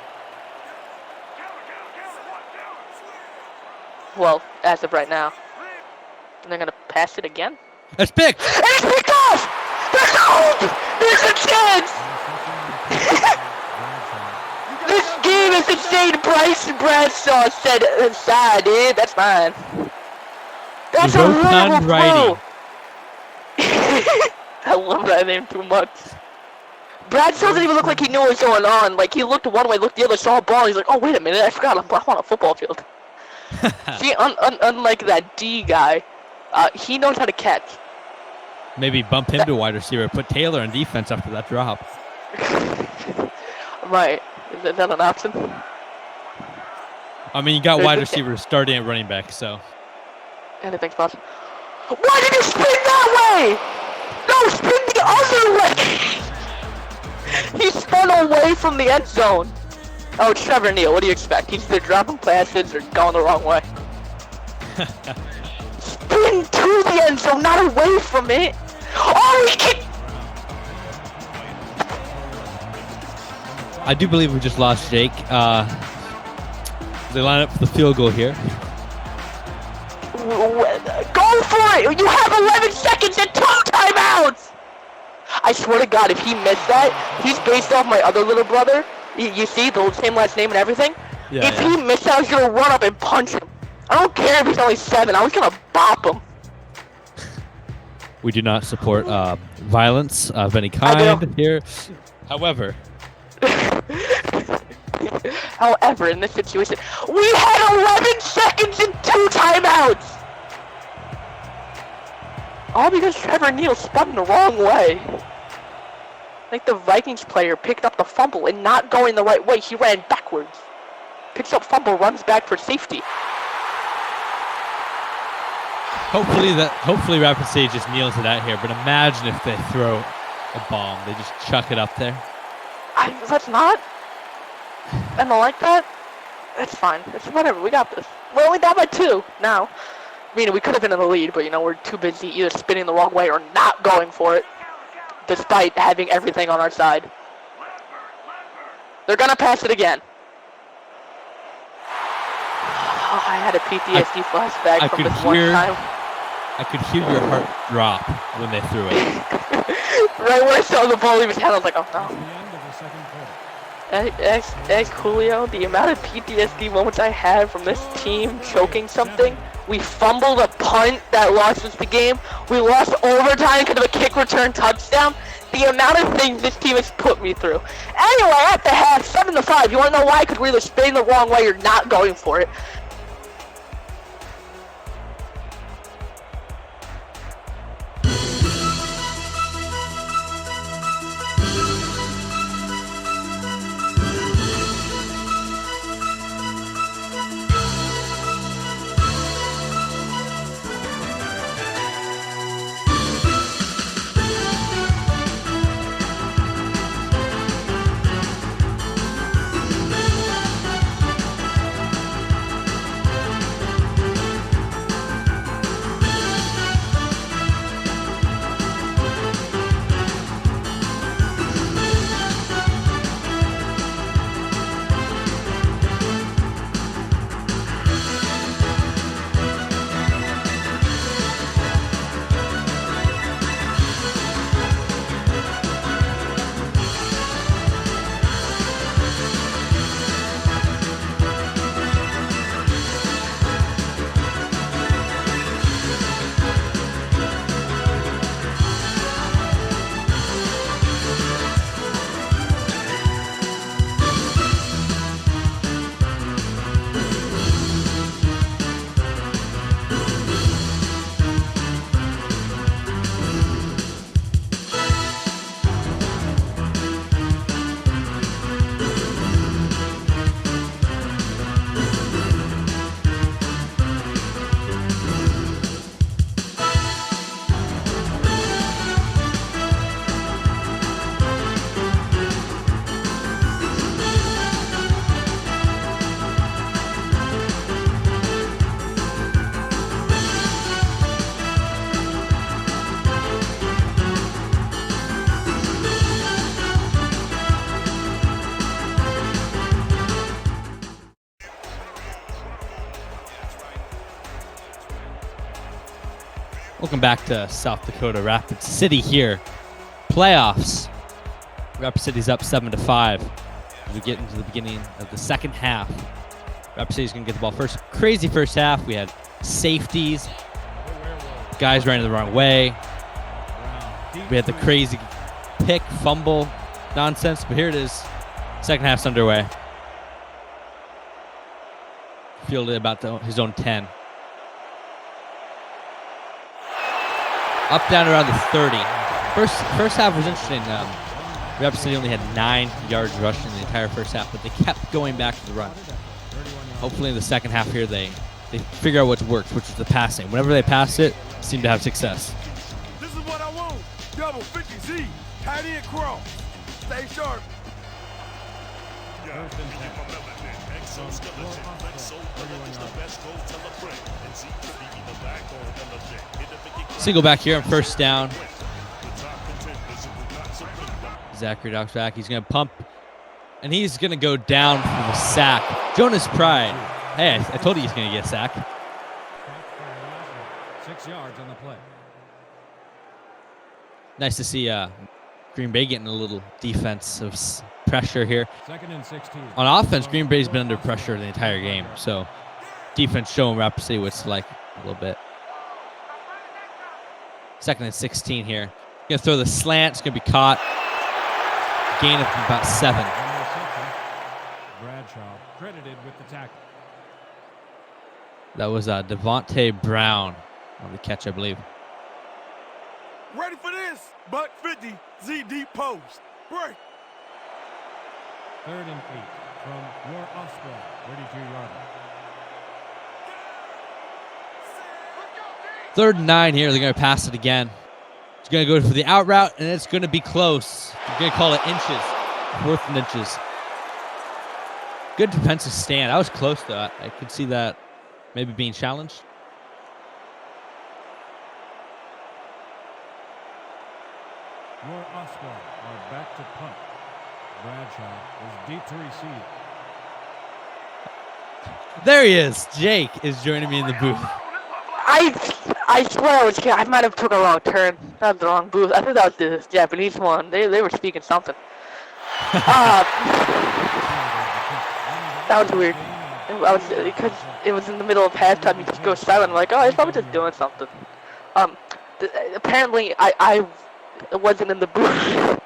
Well, as of right now. And they're gonna pass it again. It's picked! And it's picked off! There's hope! There's a chance! This game is insane. Bryce Bradshaw said, "Side, dude, that's mine." That's a horrible throw. I love that name too much. Bradshaw doesn't even look like he knew what was going on. Like, he looked one way, looked the other, saw a ball. He's like, "Oh, wait a minute, I forgot. I'm on a football field." See, unlike that D guy, he knows how to catch. Maybe bump him to wide receiver. Put Taylor on defense after that drop. Right. Is that an option? I mean, you got wide receivers starting at running back, so. Anything's possible. Why did you spin that way? No, spin the other way! He spun away from the end zone. Oh, it's Trevor Neal. What do you expect? He's either dropping passes or going the wrong way. Spin to the end zone, not away from it. Oh, he kicked. I do believe we just lost Jake. They line up for the field goal here. Go for it! You have 11 seconds and 2 timeouts! I swear to God, if he missed that, he's based off my other little brother. You see, the same last name and everything? Yeah, if he missed that, I was going to run up and punch him. I don't care if he's only 7. I was going to bop him. We do not support violence of any kind here. However, in this situation, we had 11 seconds and 2 timeouts! All because Trevor Neal spun the wrong way. Like the Vikings player picked up the fumble and not going the right way. He ran backwards. Picks up fumble, runs back for safety. Hopefully Rapid City just kneels it out here, but imagine if they throw a bomb. They just chuck it up there. Let's not. I don't like that. It's fine. It's whatever. We got this. We're only down by 2 now. I mean, we could have been in the lead, but, we're too busy either spinning the wrong way or not going for it, despite having everything on our side. They're going to pass it again. Oh, I had a PTSD flashback from this one time. I could hear your heart drop when they threw it. Right when I saw the ball leave his hand, I was like, oh no. Julio, the amount of PTSD moments I had from this team choking something. We fumbled a punt that lost us the game. We lost overtime because of a kick return touchdown. The amount of things this team has put me through. Anyway, at the half, 7-5. You want to know why? Because we're either spinning the wrong way or not going for it. Welcome back to South Dakota Rapid City here. Playoffs. Rapid City's up 7-5 as we get into the beginning of the second half. Rapid City's going to get the ball first. Crazy first half. We had safeties. Guys running the wrong way. We had the crazy pick, fumble nonsense, but here it is. Second half's underway. Fielded about his own 10. Up, down, around the 30. First half was interesting. Rapid City only had 9 yards rushing the entire first half, but they kept going back to the run. Hopefully in the second half here, they figure out what works, which is the passing. Whenever they pass it, seem to have success. This is what I want. Double 50 Z. Tight end cross. Stay sharp. Single back here on first down. Zachary Dock's back. He's going to pump, and he's going to go down for the sack. Jonas Pride. Hey, I told you he's going to get a sack. 6 yards on the play. Nice to see Green Bay getting a little defensive pressure here. 2nd and 16. On offense, Green Bay's been under pressure the entire game, so defense showing Rapid City what it's like a little bit. 2nd and 16 here. Gonna throw the slant. It's gonna be caught. Gain of about 7. Bradshaw credited with the tackle. That was Devontae Brown on the catch, I believe. Ready for this? Buck 50, Z deep post. Break. 3rd and 8 from your Oscar, 32-yarder. 3rd and 9 here. They're gonna pass it again. He's going to go for the out route, and it's going to be close. He's going to call it inches. 4th and inches. Good defensive stand. I was close, though. I could see that maybe being challenged. Your Oscar are back to punt. Bradshaw is deep to receive. There he is. Jake is joining me in the booth. I swear I might have took a wrong turn. That was the wrong booth. I think that was the Japanese one. They were speaking something. That was weird. Because it was in the middle of halftime. You just go silent. I'm like, oh, he's probably just doing something. Apparently I wasn't in the booth.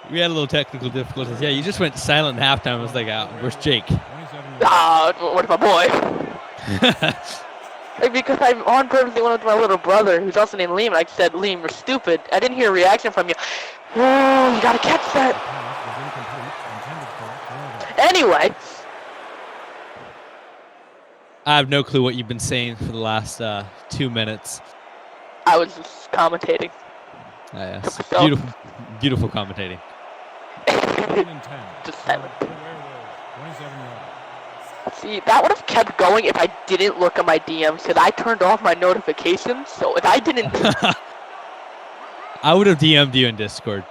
we had a little technical difficulties. Yeah, you just went silent in halftime. I was like, where's Jake? Where's my boy? Because I on purposely went with my little brother, who's also named Liam, and I said, Liam, you're stupid. I didn't hear a reaction from you. Oh, you gotta catch that. Anyway. I have no clue what you've been saying for the last 2 minutes. I was just commentating. Yes. Beautiful, beautiful commentating. Just silent. See, that would have kept going if I didn't look at my DMs, because I turned off my notifications, so if I didn't... I would have DM'd you in Discord.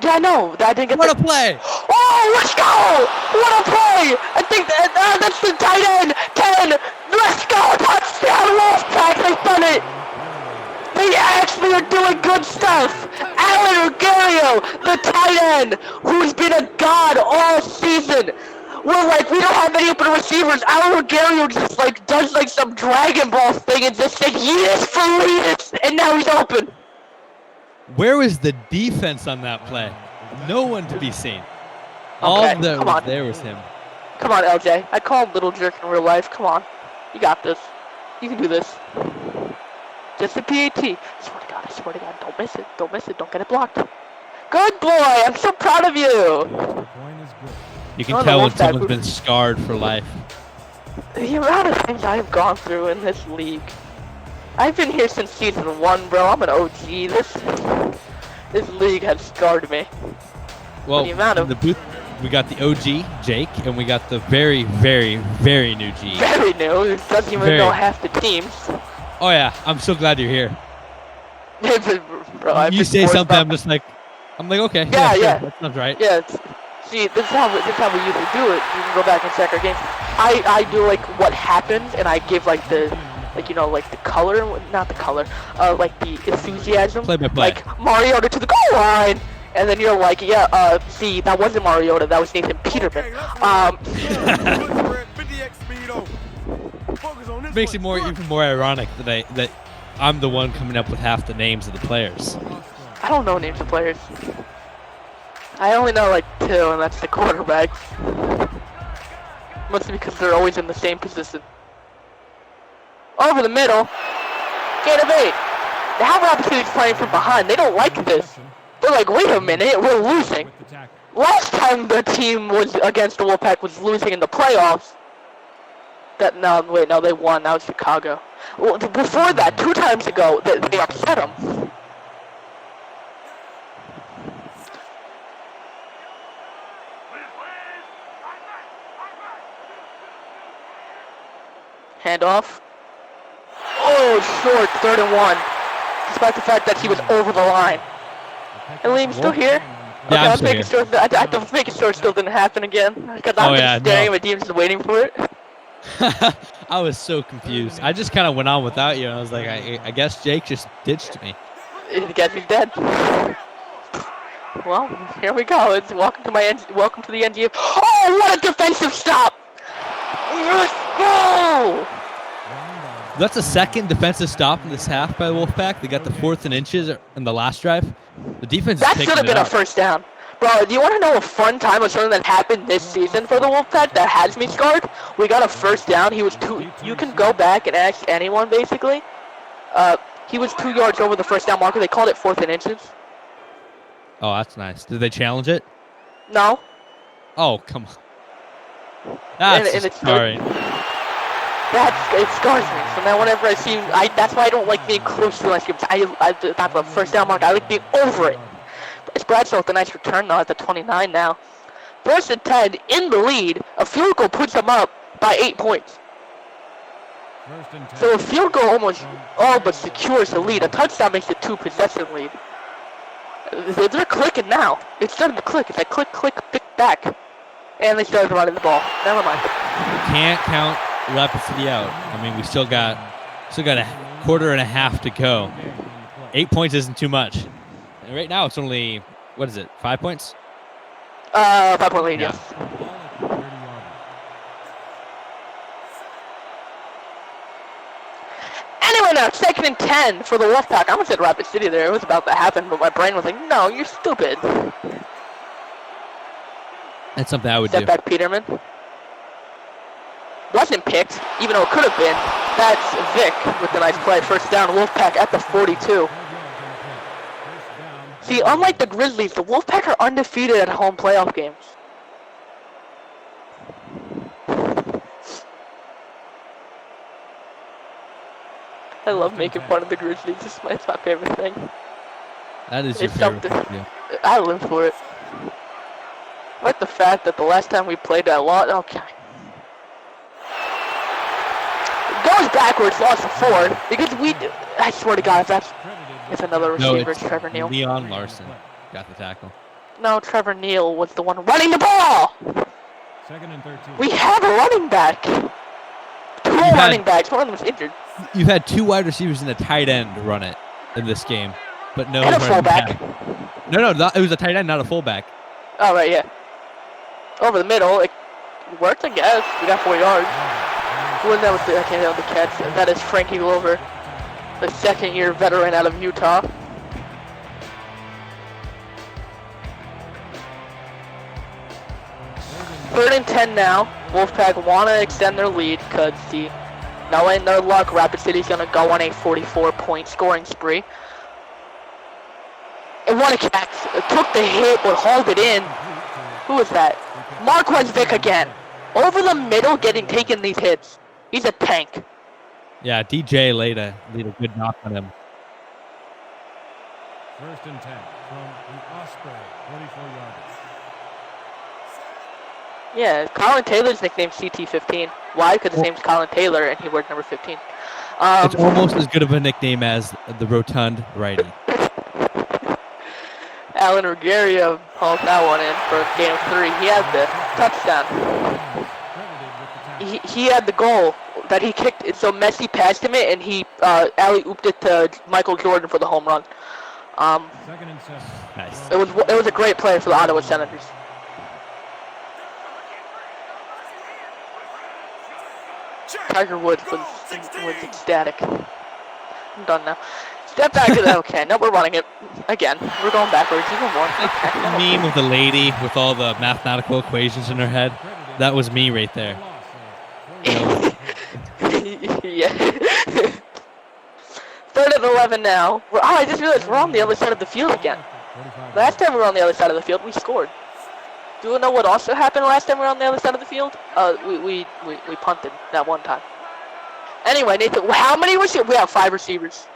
Yeah, no, I didn't get What a play! Oh, let's go! What a play! I think that's the tight end! 10! Let's go! Touchdown, Wolfpack! They've done it! They actually are doing good stuff! Alan Rogerio, the tight end, who's been a god all season! We're like, we don't have any open receivers. Alan Rogerio just like does like some Dragon Ball thing and just like, yes, Feliz! And now he's open! Where was the defense on that play? No one to be seen. All Okay, that come was on. there was him. Come on, LJ. I call him Little Jerk in real life. Come on. You got this. You can do this. Just a PAT. I swear to God, don't miss it. Don't miss it. Don't get it blocked. Good boy. I'm so proud of you. You can tell when someone's been scarred for life. The amount of things I have gone through in this league. I've been here since season 1, bro. I'm an OG. This league has scarred me. Well, the amount of in the booth, we got the OG, Jake, and we got the very, very, very new G. Very new. It doesn't even know half the teams. Oh, yeah. I'm so glad you're here. Bro, you say something, I'm like, okay. Yeah. Sure, that sounds right. Yeah. See, this is how we usually do it. You can go back and check our games. I do like what happens, and I give like the, like, you know, like the color, not the color, like the enthusiasm. Play by play. Like Mariota to the goal line, and then you're like, yeah, see, that wasn't Mariota, that was Nathan Peterman. Makes it even more ironic that I'm the one coming up with half the names of the players. I don't know names of players. I only know like 2, and that's the quarterbacks. Mostly because they're always in the same position. Over the middle. Get a bait. Now Robinson is playing from behind. They don't like this. They're like, wait a minute, we're losing. Last time the team was against the Wolfpack was losing in the playoffs. No, they won. That was Chicago. Well, before that, 2 times ago, they upset them. Handoff. Oh, short, 3rd and 1. Despite the fact that he was over the line. And Liam's still here? Yeah, okay, I'm still making sure I have to make sure it still didn't happen again. Because I'm just staring at my team, just waiting for it. I was so confused. I just kind of went on without you, and I was like, I guess Jake just ditched me. I guess he's dead. Well, here we go. It's welcome to the NGFL. Oh, what a defensive stop! Let's go! That's the second defensive stop in this half by the Wolfpack. They got the 4th and inches in the last drive. The defense that is should have been a first down. Bro, do you want to know a fun time of something that happened this season for the Wolfpack that has me scarred? We got a first down. He was 2. You can go back and ask anyone, basically. He was 2 yards over the first down marker. They called it 4th and inches. Oh, that's nice. Did they challenge it? No. Oh, come on. That's sorry. it scars me. So now whenever I see, that's why I don't like being close to the line of scrimmage. Not the first down mark. I like being over it. It's Bradshaw with a nice return though at the 29 now. 1st and 10 in the lead. A field goal puts them up by 8 points. So a field goal almost all but secures the lead. A touchdown makes it 2-possession lead. They're clicking now. It's starting to click. It's like click, click, pick back. And they started running the ball. Never mind. Can't count Rapid City out. I mean, we still got a quarter and a half to go. 8 points isn't too much. And right now it's only, what is it, 5 points? 5-point lead, yes. Anyway, now 2nd and 10 for the Wolfpack. I almost said Rapid City there. It was about to happen, but my brain was like, no, you're stupid. That's something I would Step do. back Peterman. Wasn't picked, even though it could have been. That's Vic with the nice play. 1st down, Wolfpack at the 42. See, unlike the Grizzlies, the Wolfpack are undefeated at home playoff games. I love making fun of the Grizzlies. It's my favorite thing. That is your It's favorite. something. Yeah. I live for it. I like the fact that the last time we played that lot, okay. Goes backwards, lost to Ford, because I swear to God, if that's, it's another receiver, it's Trevor Neal. Leon Larson got the tackle. No, Trevor Neal was the one running the ball! 2nd and 13. We have a running back! Two running backs, one of them was injured. You've had 2 wide receivers and a tight end run it in this game, but no. And a running fullback. back. No, it was a tight end, not a fullback. Oh, right, yeah. Over the middle, it worked, I guess. We got 4 yards. Who was that with I can't tell the catch. That is Frankie Glover, the 2nd-year veteran out of Utah. Third and 10 now. Wolfpack want to extend their lead because knowing their luck, Rapid City's going to go on a 44-point scoring spree. And one catch. Took the hit but hauled it in. Who was that? Marquez Vick again. Over the middle taking these hits. He's a tank. Yeah, DJ laid a good knock on him. 1st and 10 from the Osprey, 44 yards. Yeah, Colin Taylor's nicknamed CT15. Why? Because his name's Colin Taylor and he wears number 15. It's almost as good of a nickname as the rotund righty. Alan Ruggiero hauled that one in for game 3. He had the touchdown. He had the goal that he kicked. So Messi passed him it, and he alley-ooped it to Michael Jordan for the home run. 2nd and 7. Nice. It was a great play for the Ottawa Senators. Tiger Woods was ecstatic. I'm done now. Step back to that. Okay, no, we're running it again. We're going backwards even more. The meme of the lady with all the mathematical equations in her head. That was me right there. Yeah. 3rd and 11 now. I just realized we're on the other side of the field again. Last time we were on the other side of the field, we scored. Do you know what also happened last time we were on the other side of the field? We punted that one time. Anyway, Nathan, how many receivers? We have 5 receivers.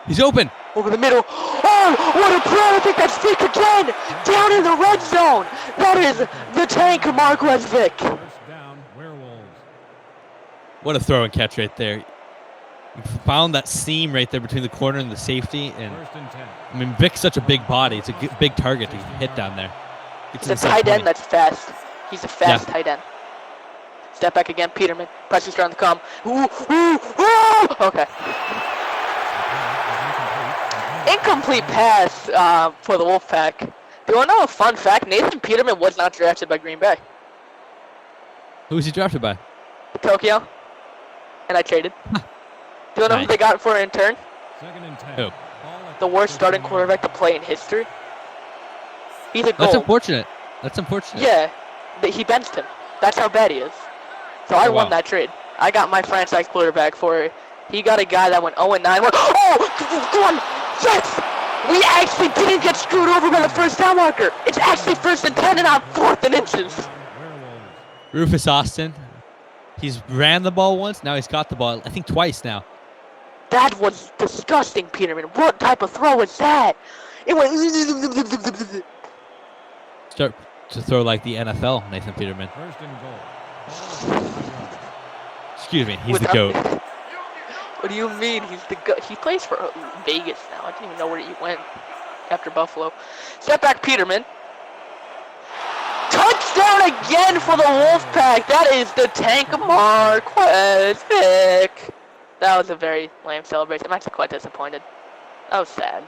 He's open. Over the middle. Oh, what a play! I think that's Vic again! Down in the red zone! That is the tank, Marquez Vic. 1st down, Werewolves. What a throw and catch right there. He found that seam right there between the corner and the safety. And 1st and 10. I mean, Vic's such a big body. It's a big target to hit down there. He's a tight end that's fast. He's a fast tight end. Step back again, Peterman. Pressure's trying to come. Okay. Incomplete pass for the Wolfpack. Do you want to know a fun fact? Nathan Peterman was not drafted by Green Bay. Who was he drafted by? Tokyo. And I traded. Do you know who they got for an intern? 2nd and 10. Who? The worst starting quarterback to play in history. He's a gold. That's unfortunate. That's unfortunate. Yeah. He benched him. That's how bad he is. So I won that trade. I got my franchise quarterback for it. He got a guy that went 0-9. Go on! Yes! We actually didn't get screwed over by the first down marker. It's actually 1st and 10 and not 4th and inches. Rufus Austin. He's ran the ball once. Now he's got the ball, I think, twice now. That was disgusting, Peterman. What type of throw was that? It went. Start to throw like the NFL, Nathan Peterman. First and goal. Excuse me, he's the GOAT. What do you mean? He's the GOAT? He plays for Vegas now. I didn't even know where he went after Buffalo. Step back, Peterman. Touchdown again for the Wolfpack. That is the Tank Marquez pick. That was a very lame celebration. I'm actually quite disappointed. That was sad.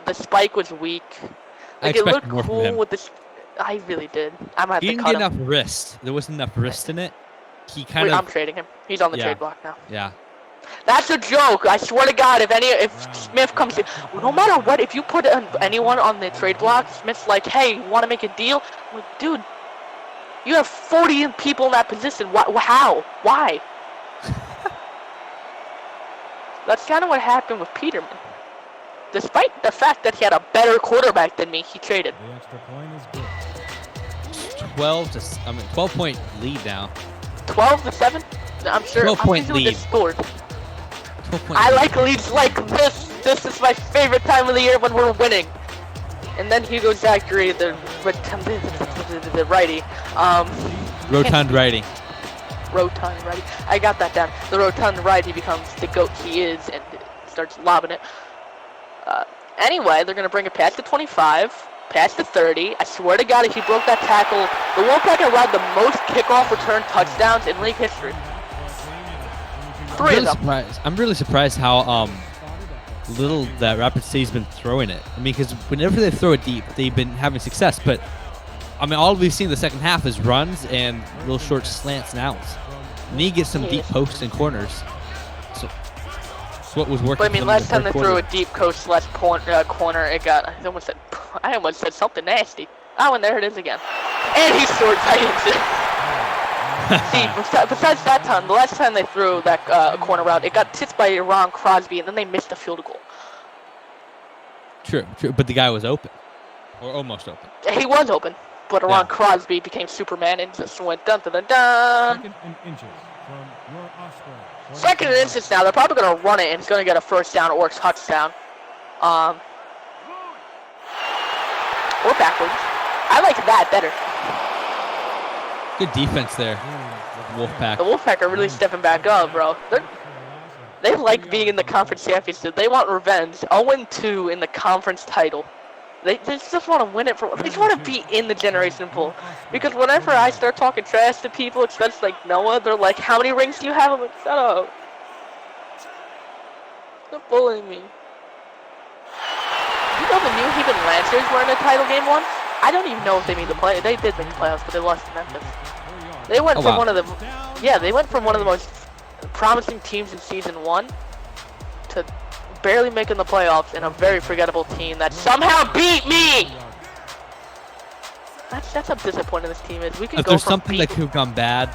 The spike was weak. Like, it looked cool with the. I really did. I'm gonna have to cut him. He didn't get enough wrist. There wasn't enough wrist in it. He kind of. I'm trading him. He's on the trade block now. Yeah. That's a joke. I swear to God, if Smith comes in, no matter what, if you put anyone on the trade block, Smith's like, hey, want to make a deal? I'm like, dude, you have 40 people in that position. How? Why? That's kind of what happened with Peterman. Despite the fact that he had a better quarterback than me, he traded. The extra point is good. 12-point lead now. 12-7? I'm sure. 12-point lead. Scored. I like leads like this. This is my favorite time of the year when we're winning. And then Hugo Zachary, the righty. Rotund righty. Rotund righty. I got that down. The rotund righty becomes the GOAT he is and starts lobbing it. Anyway, they're going to bring it past the 25, past the 30. I swear to God, if he broke that tackle, the Wolfpack allowed the most kickoff return touchdowns in league history. I'm really surprised how little that Rapid City's been throwing it. I mean, because whenever they throw it deep, they've been having success. But, I mean, all we've seen in the second half is runs and real short slants and outs. And he gets some deep posts and corners. So what was working. But I mean, last time they threw a deep coast less corner, it got. I almost said something nasty. Oh, and there it is again. And he short tightens it. See, besides that time, the last time they threw that corner route, it got tipped by Ron Crosby, and then they missed a field goal. True, but the guy was open, or almost open. He was open, but Ron Crosby became Superman and just went dun dun dun dun. Second and inches from your Oscar. Second and inches now. They're probably going to run it, and it's going to get a first down or a touchdown. Or backwards. I like that better. Good defense there, Wolfpack. The Wolfpack are really stepping back up, bro. They like being in the conference championship. They want revenge. 0-2 in the conference title. They just want to win it. They just want to be in the generation pool. Because whenever I start talking trash to people, especially like Noah, they're like, how many rings do you have? I'm like, shut up. Stop bullying me. You know the New Haven Lancers were in a title game once? I don't even know if they made the play. They did make the playoffs, but they lost to Memphis. They went from one of the, they went from one of the most promising teams in season 1 to barely making the playoffs and a very forgettable team that somehow beat me. That's how disappointing this team is. We can if go there's from something that could have gone bad,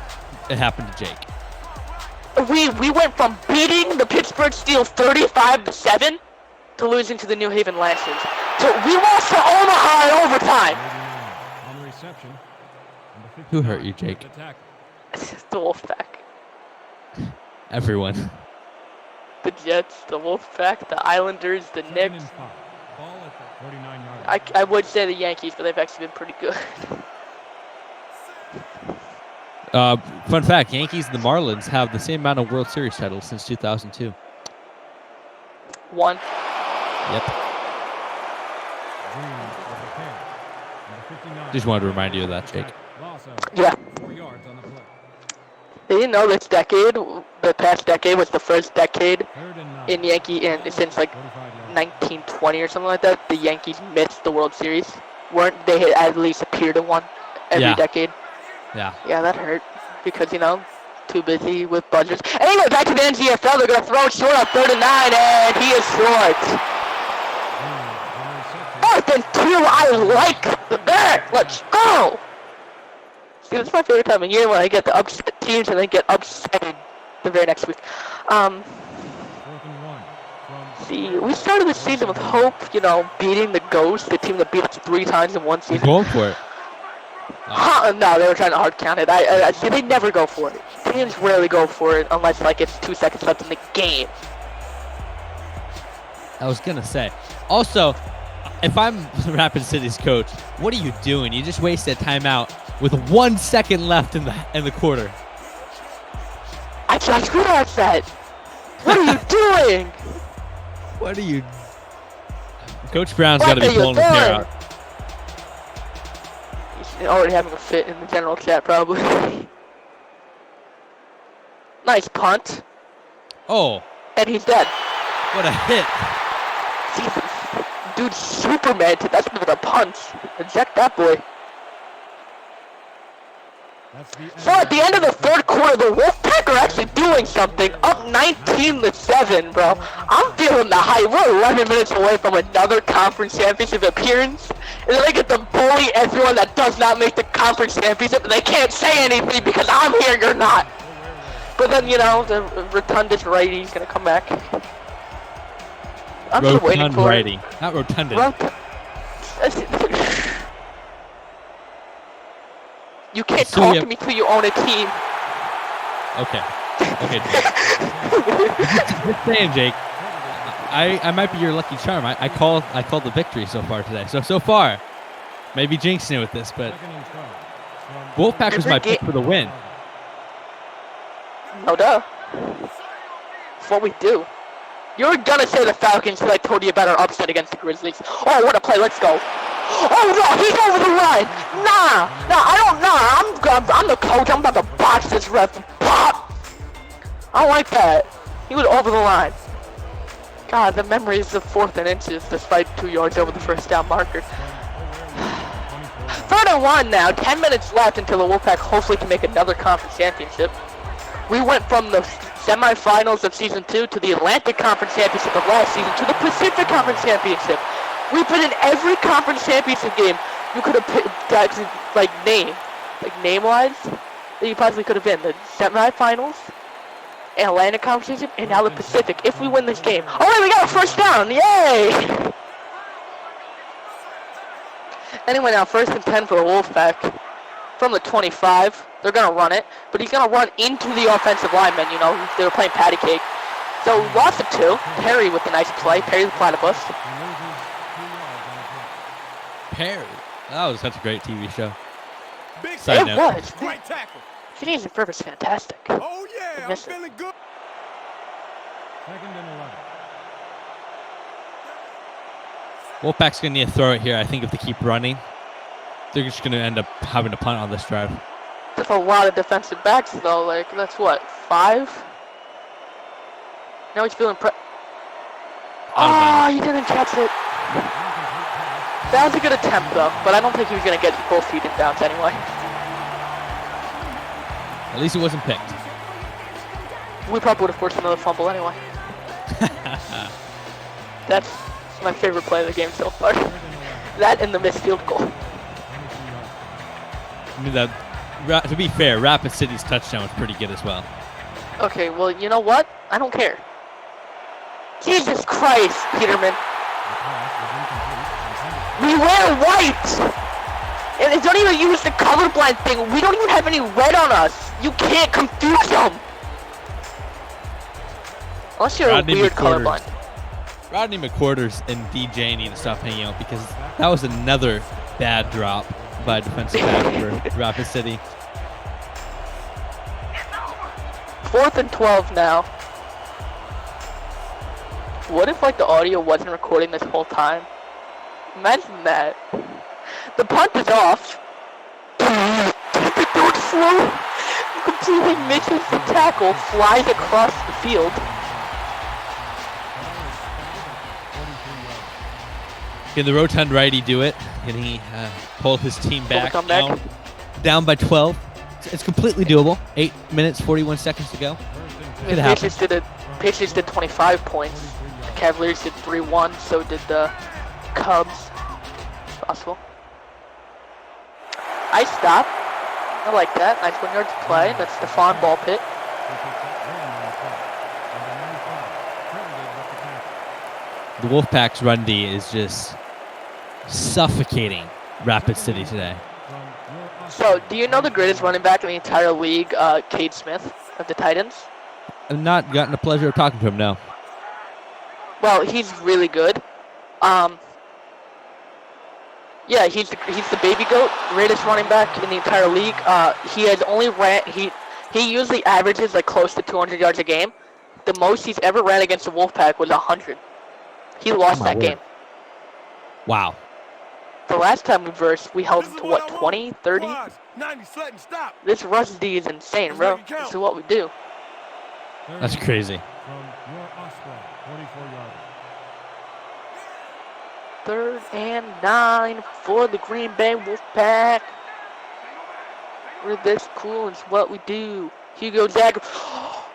it happened to Jake. We went from beating the Pittsburgh Steelers 35-7 to losing to the New Haven Lancers. So we lost to Omaha in overtime. On the reception. Who hurt you, Jake? The Wolfpack. Everyone. The Jets, the Wolfpack, the Islanders, the Knicks. I would say the Yankees, but they've actually been pretty good. Fun fact, Yankees and the Marlins have the same amount of World Series titles since 2002. 1. Yep. Just wanted to remind you of that, Jake. Yeah. Did you know this decade, the past decade, was the first decade in Yankee, and since like 1920 or something like that, the Yankees missed the World Series? Weren't they had at least appeared in one every decade? Yeah. Yeah, that hurt because, you know, too busy with budgets. Anyway, back to the NGFL. They're going to throw it short on 3rd and 9, and he is short. 4th and 2, I like that. Let's go. See, it's my favorite time of year when I get the upset teams and they get upset the very next week. See, we started the season with hope, you know, beating the Ghost, the team that beat us 3 times in one season. Going for it. No, they were trying to hard count it. I see, they never go for it. teams rarely go for it unless like it's 2 seconds left in the game. I was gonna say. Also, if I'm Rapid City's coach, what are you doing? You just wasted a timeout with 1 second left in the quarter. I just realized that. What are you doing? What are you? Coach Brown's got to be pulling his hair out. He's already having a fit in the general chat, probably. Nice punt. Oh. And he's dead. What a hit. Jesus. Dude, Superman, that's with a punch. Eject that boy. So at the end of the third quarter, the Wolfpack are actually doing something. Up 19-7, bro. I'm feeling the hype. We're 11 minutes away from another conference championship appearance. And then I get to bully everyone that does not make the conference championship. And they can't say anything because I'm here, you're not. But then, you know, the rotundous righty's going to come back. I'm still waiting for righty. it. Not rotundous. You can't talk to me till you own a team. Okay. Okay, Jake. Just saying, Jake. I might be your lucky charm. I called the victory so far today. So far, maybe jinxing it with this, but Wolfpack was my pick for the win. No duh. That's what we do. You're gonna say the Falcons because I told you about our upset against the Grizzlies. Oh, what a play! Let's go. Oh no, he's over the line. Nah, I'm the coach. I'm about to box this ref. Pop. I don't like that. He was over the line. God, the memories of 4th and inches despite 2 yards over the first down marker. 3rd and 1 now. 10 minutes left until the Wolfpack hopefully can make another conference championship. We went from the semifinals of season 2 to the Atlantic Conference Championship of last season to the Pacific Conference Championship. We've been in every conference championship game you could have picked, like name-wise, that you possibly could have been. The semifinals, Atlantic Conference Championship, and now the Pacific. If we win this game, oh wait, we got a first down! Yay! Anyway, now 1st and 10 for the Wolfpack from the 25. They're gonna run it, but he's gonna run into the offensive lineman. You know, they were playing patty cake. So lost it 2. Perry with a nice play. Perry the platypus. Perry. That was such a great TV show. It was. Great tackle. Phineas and Ferb is fantastic. Oh yeah, I'm feeling good. 2nd and 11. Wolfpack's gonna need to throw it here. I think if they keep running, they're just gonna end up having to punt on this drive. That's a lot of defensive backs though. Like that's what, 5? Now he's feeling he didn't catch it. That was a good attempt though, but I don't think he was gonna get both feet in bounds anyway. At least it wasn't picked. We probably would have forced another fumble anyway. That's my favorite play of the game so far. That and the missed field goal. I mean, to be fair, Rapid City's touchdown was pretty good as well. Okay, well, you know what? I don't care. Jesus Christ, Peterman. We wear white! And they don't even use the colorblind thing. We don't even have any red on us. You can't confuse them. Unless you're a weird colorblind. Rodney McQuarters and DJ need to stop hanging out because that was another bad drop by a defensive back for Rapid City. 4th and 12 now. What if like the audio wasn't recording this whole time? Imagine that. The punt is off. The dude slow. Completely misses the tackle, flies across the field. Can the rotund righty do it? Can he pull his team back down by 12? It's completely doable. 8 minutes, 41 seconds to go. The Patriots did 25 points. The Cavaliers did 3-1. So did the Cubs. It's possible. I stop. I like that. Nice 1 yard to play. That's Stephon ball pit. The Wolfpack's run D is just suffocating Rapid City today. So, do you know the greatest running back in the entire league, Cade Smith of the Titans? I've not gotten the pleasure of talking to him now. Well, he's really good. Yeah, he's the baby goat, greatest running back in the entire league. He has only ran he usually averages like close to 200 yards a game. The most he's ever ran against the Wolfpack was 100. He lost that game. Wow. The last time we versed, we held him to what, 20, 30? 90, set and stop. This rush D is insane, bro. This is what we do. That's crazy. From your Oscar, 44-yard. 3rd and 9 for the Green Bay Wolfpack. We're this cool, it's what we do. Hugo Zagger.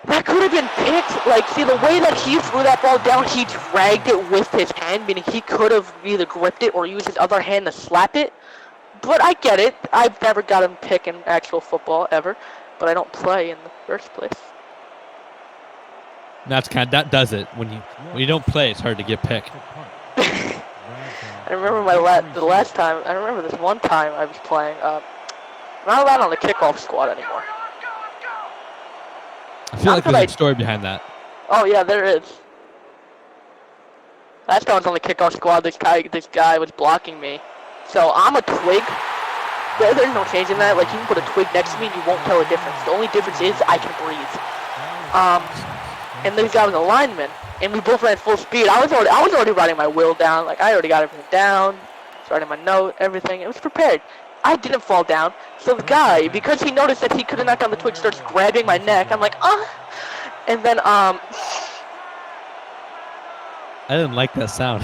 That could have been picked. Like, see, the way that he threw that ball down, he dragged it with his hand, meaning he could have either gripped it or used his other hand to slap it. But I get it. I've never got him pick in actual football ever, but I don't play in the first place. That does it. When you don't play, it's hard to get picked. I remember the last time. I remember this one time I was playing. I'm not allowed on the kickoff squad anymore. I feel like there's a story behind that. Oh yeah, there is. Last time I was on the kickoff squad, this guy was blocking me. So I'm a twig. There's no change in that. Like, you can put a twig next to me and you won't tell a difference. The only difference is I can breathe. And this guy was a lineman, and we both ran full speed. I was already writing my will down. Like, I already got everything down, starting my note, everything. It was prepared. I didn't fall down. So the guy, because he noticed that he couldn't knock down the twig, starts grabbing my neck. I'm like, and then I didn't like that sound.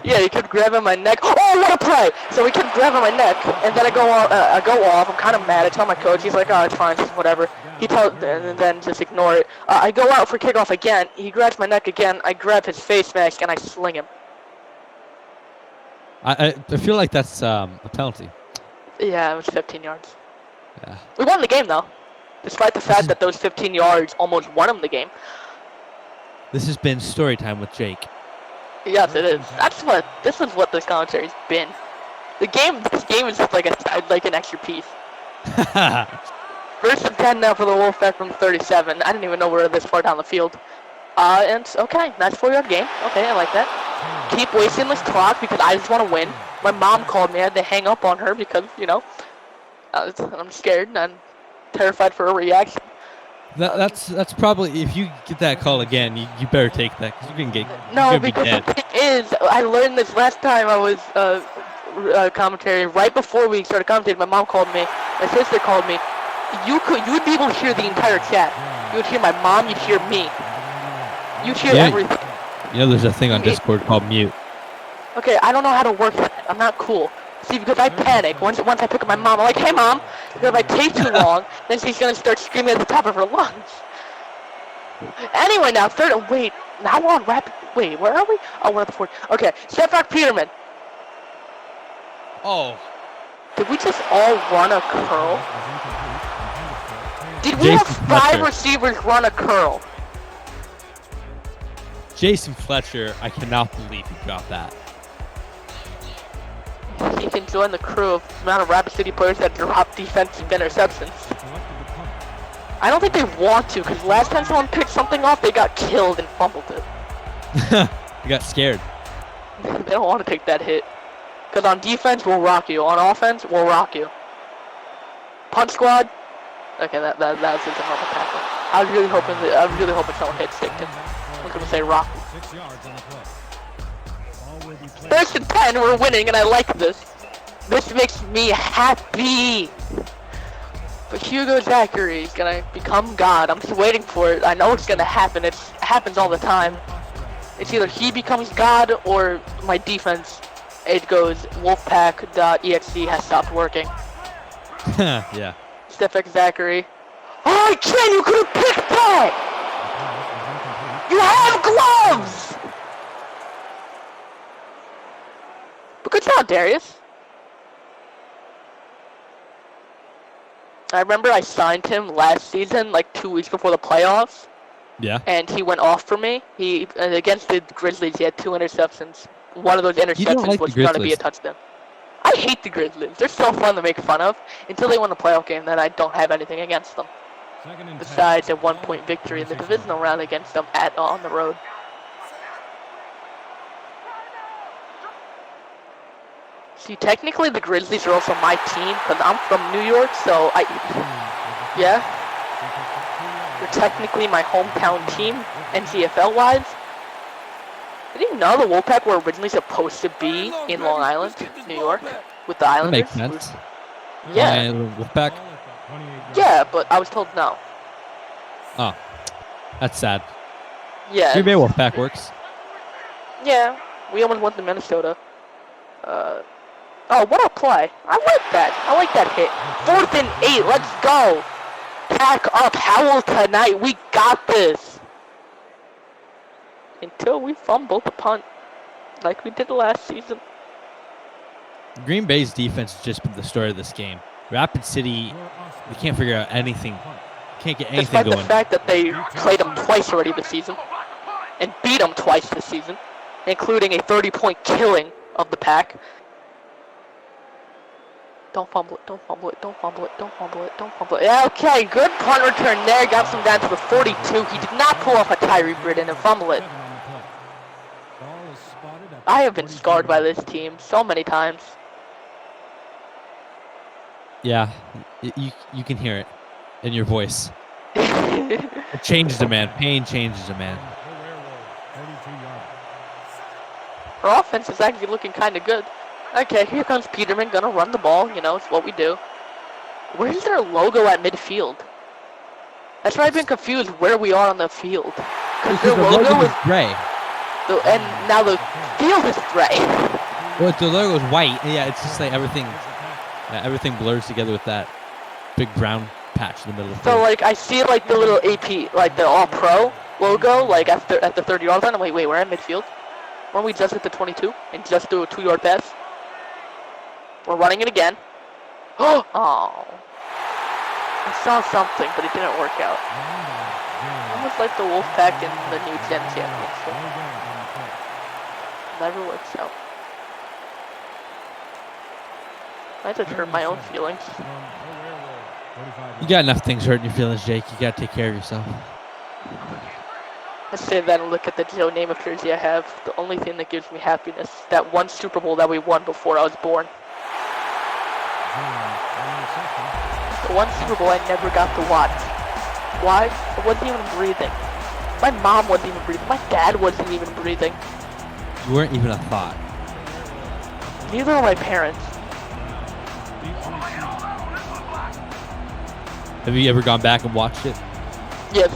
yeah, he kept grabbing my neck. Oh, what a play! So he kept grabbing my neck, and then I go off. I'm kind of mad. I tell my coach. He's like, oh, it's fine, just whatever. And then just ignore it. I go out for kickoff again. He grabs my neck again. I grab his face mask and I sling him. I feel like that's a penalty. Yeah, it was 15 yards. Yeah. We won the game though, despite the fact that those 15 yards almost won him the game. This has been story time with Jake. Yes, it is. This is what this commentary's been. This game is just like an extra piece. First and 10 now for the Wolfpack from 37. I didn't even know we were this far down the field. And okay, nice 4-yard game. Okay, I like that. Keep wasting this clock because I just want to win. My mom called me. I had to hang up on her because, you know, I'm scared and I'm terrified for a reaction. That's probably, if you get that call again, you better take that because you can get because the thing is, I learned this last time I was commentating. Right before we started commentating, my mom called me. My sister called me. You would be able to hear the entire chat. You would hear my mom. You'd hear me. You'd hear everything. You know, there's a thing on Discord called mute. Okay, I don't know how to work that. I'm not cool. See, because I panic. Once I pick up my mom, I'm like, hey, Mom. Because if I take too long, then she's going to start screaming at the top of her lungs. Anyway, now, wait. Now we're on rapid. Wait, where are we? Oh, we're at the 40. Okay, Shepard Peterman. Oh. Did we just all run a curl? Did we have 5 receivers run a curl? Jason Fletcher, I cannot believe he dropped that. He can join the crew of the amount of Rapid City players that drop defensive interceptions. I don't think they want to, because last time someone picked something off, they got killed and fumbled it. They got scared. They don't want to take that hit. Because on defense, we'll rock you. On offense, we'll rock you. Punt squad. Okay, that was just a normal tackle. I was really hoping someone hit Stickton. I was going to say rock. 6 yards on the play. Ball will be played. First and 10, we're winning, and I like this. This makes me happy. But Hugo Zachary is going to become God. I'm just waiting for it. I know it's going to happen. It happens all the time. It's either he becomes God or my defense. It goes wolfpack.exe has stopped working. Yeah. Stefan Zachary. Oh, I can't! You could have picked that! You have gloves! But good job, Darius. I remember I signed him last season, like 2 weeks before the playoffs. Yeah. And he went off for me. He against the Grizzlies, he had 2 interceptions. One of those interceptions was going to be a touchdown. I I hate the Grizzlies. They're so fun to make fun of. Until they win a playoff game, then I don't have anything against them. Besides a 1-point victory in the divisional round against them on the road. See, technically the Grizzlies are also my team because I'm from New York, so yeah. They're technically my hometown team, NGFL wise. I didn't know the Wolfpack were originally supposed to be in Long Island, New York, with the Islanders. That makes sense. Yeah. Wolfpack. Yeah, but I was told no. Oh, that's sad. Yeah. Green Bay Wolfpack works. Yeah, we almost went to Minnesota. Oh, what a play. I like that. I like that hit. 4th and 8. Let's go. Pack up. Howell tonight. We got this. Until we fumble the punt like we did last season. Green Bay's defense has just been the story of this game. Rapid City, they can't figure out anything. Can't get anything Despite going. the fact that they played them twice already this season. And beat them twice this season. Including a 30-point killing of the Pack. Don't fumble it, don't fumble it, don't fumble it, don't fumble it, don't fumble it. Yeah, okay, good punt return there. Got some down to the 42. He did not pull off a Tyree Britton and fumble it. I have been scarred by this team so many times. Yeah, you can hear it in your voice. It changes a man. Pain changes a man. Our offense is actually looking kind of good. Okay, here comes Peterman, gonna run the ball. You know, it's what we do. Where's their logo at midfield? That's why I've been confused where we are on the field. Because their the logo is gray. and now the field is gray. Well, the logo is white. Yeah, it's just like everything. Yeah, everything blurs together with that big brown patch in the middle of the So field. like I see like the little AP, like the All Pro logo, like at the 30-yard line. I'm like, wait, we're at midfield. Why don't we just hit the 22 and just do a 2-yard pass? We're running it again. Oh! I saw something, but it didn't work out. Almost like the Wolfpack in the new Gen Championship. Never works out. I just hurt my own feelings. You got enough things hurting your feelings, Jake. You got to take care of yourself. I say that and look at the Joe Namath jersey I have. The only thing that gives me happiness, that one Super Bowl that we won before I was born. The one Super Bowl I never got to watch. Why? I wasn't even breathing. My mom wasn't even breathing. My dad wasn't even breathing. You weren't even a thought. Neither are my parents. Have you ever gone back and watched it? Yes.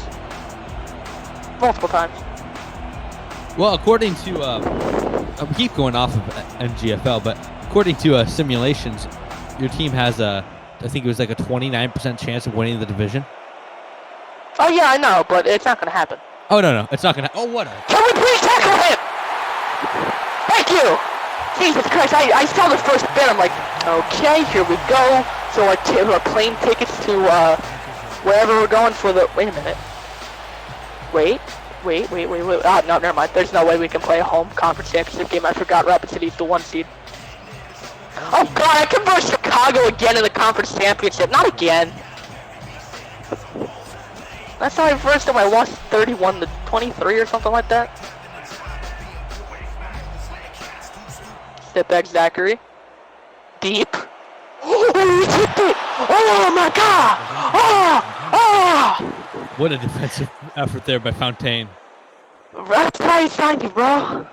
Multiple times. Well, according to, we keep going off of NGFL, but according to simulations, your team has I think it was like a 29% chance of winning the division. Oh yeah, I know, but it's not gonna happen. Oh no, it's not gonna. Oh what? Can we please tackle him? Thank you. Jesus Christ! I saw the first bit. I'm like, okay, here we go. So our plane tickets to wherever we're going for the. Wait a minute. Wait. Oh no, never mind. There's no way we can play a home conference championship game. I forgot Rapid City's the 1 seed. Oh god, I can verse Chicago again in the conference championship. Not again. That's how I versed them. I lost 31-23 or something like that. Step back, Zachary. Deep. Oh, he tipped it! Oh my god! Oh! What a defensive effort there by Fontaine. That's why he signed you, bro.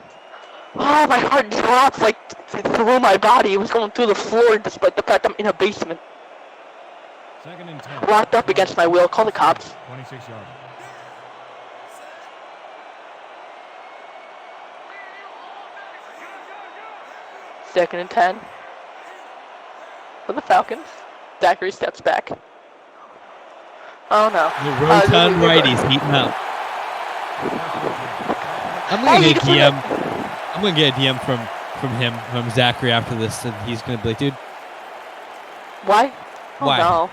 Oh, my heart dropped like through my body. It was going through the floor despite the fact I'm in a basement. Second and 10. Locked up against my will. Call the cops. 26 yards. Second and 10. For the Falcons. Zachary steps back. Oh no. The rotund righty's heating up. I'm gonna get a DM. I'm gonna get a DM from Zachary after this, and he's gonna be like, dude. Why? Oh, Why? No.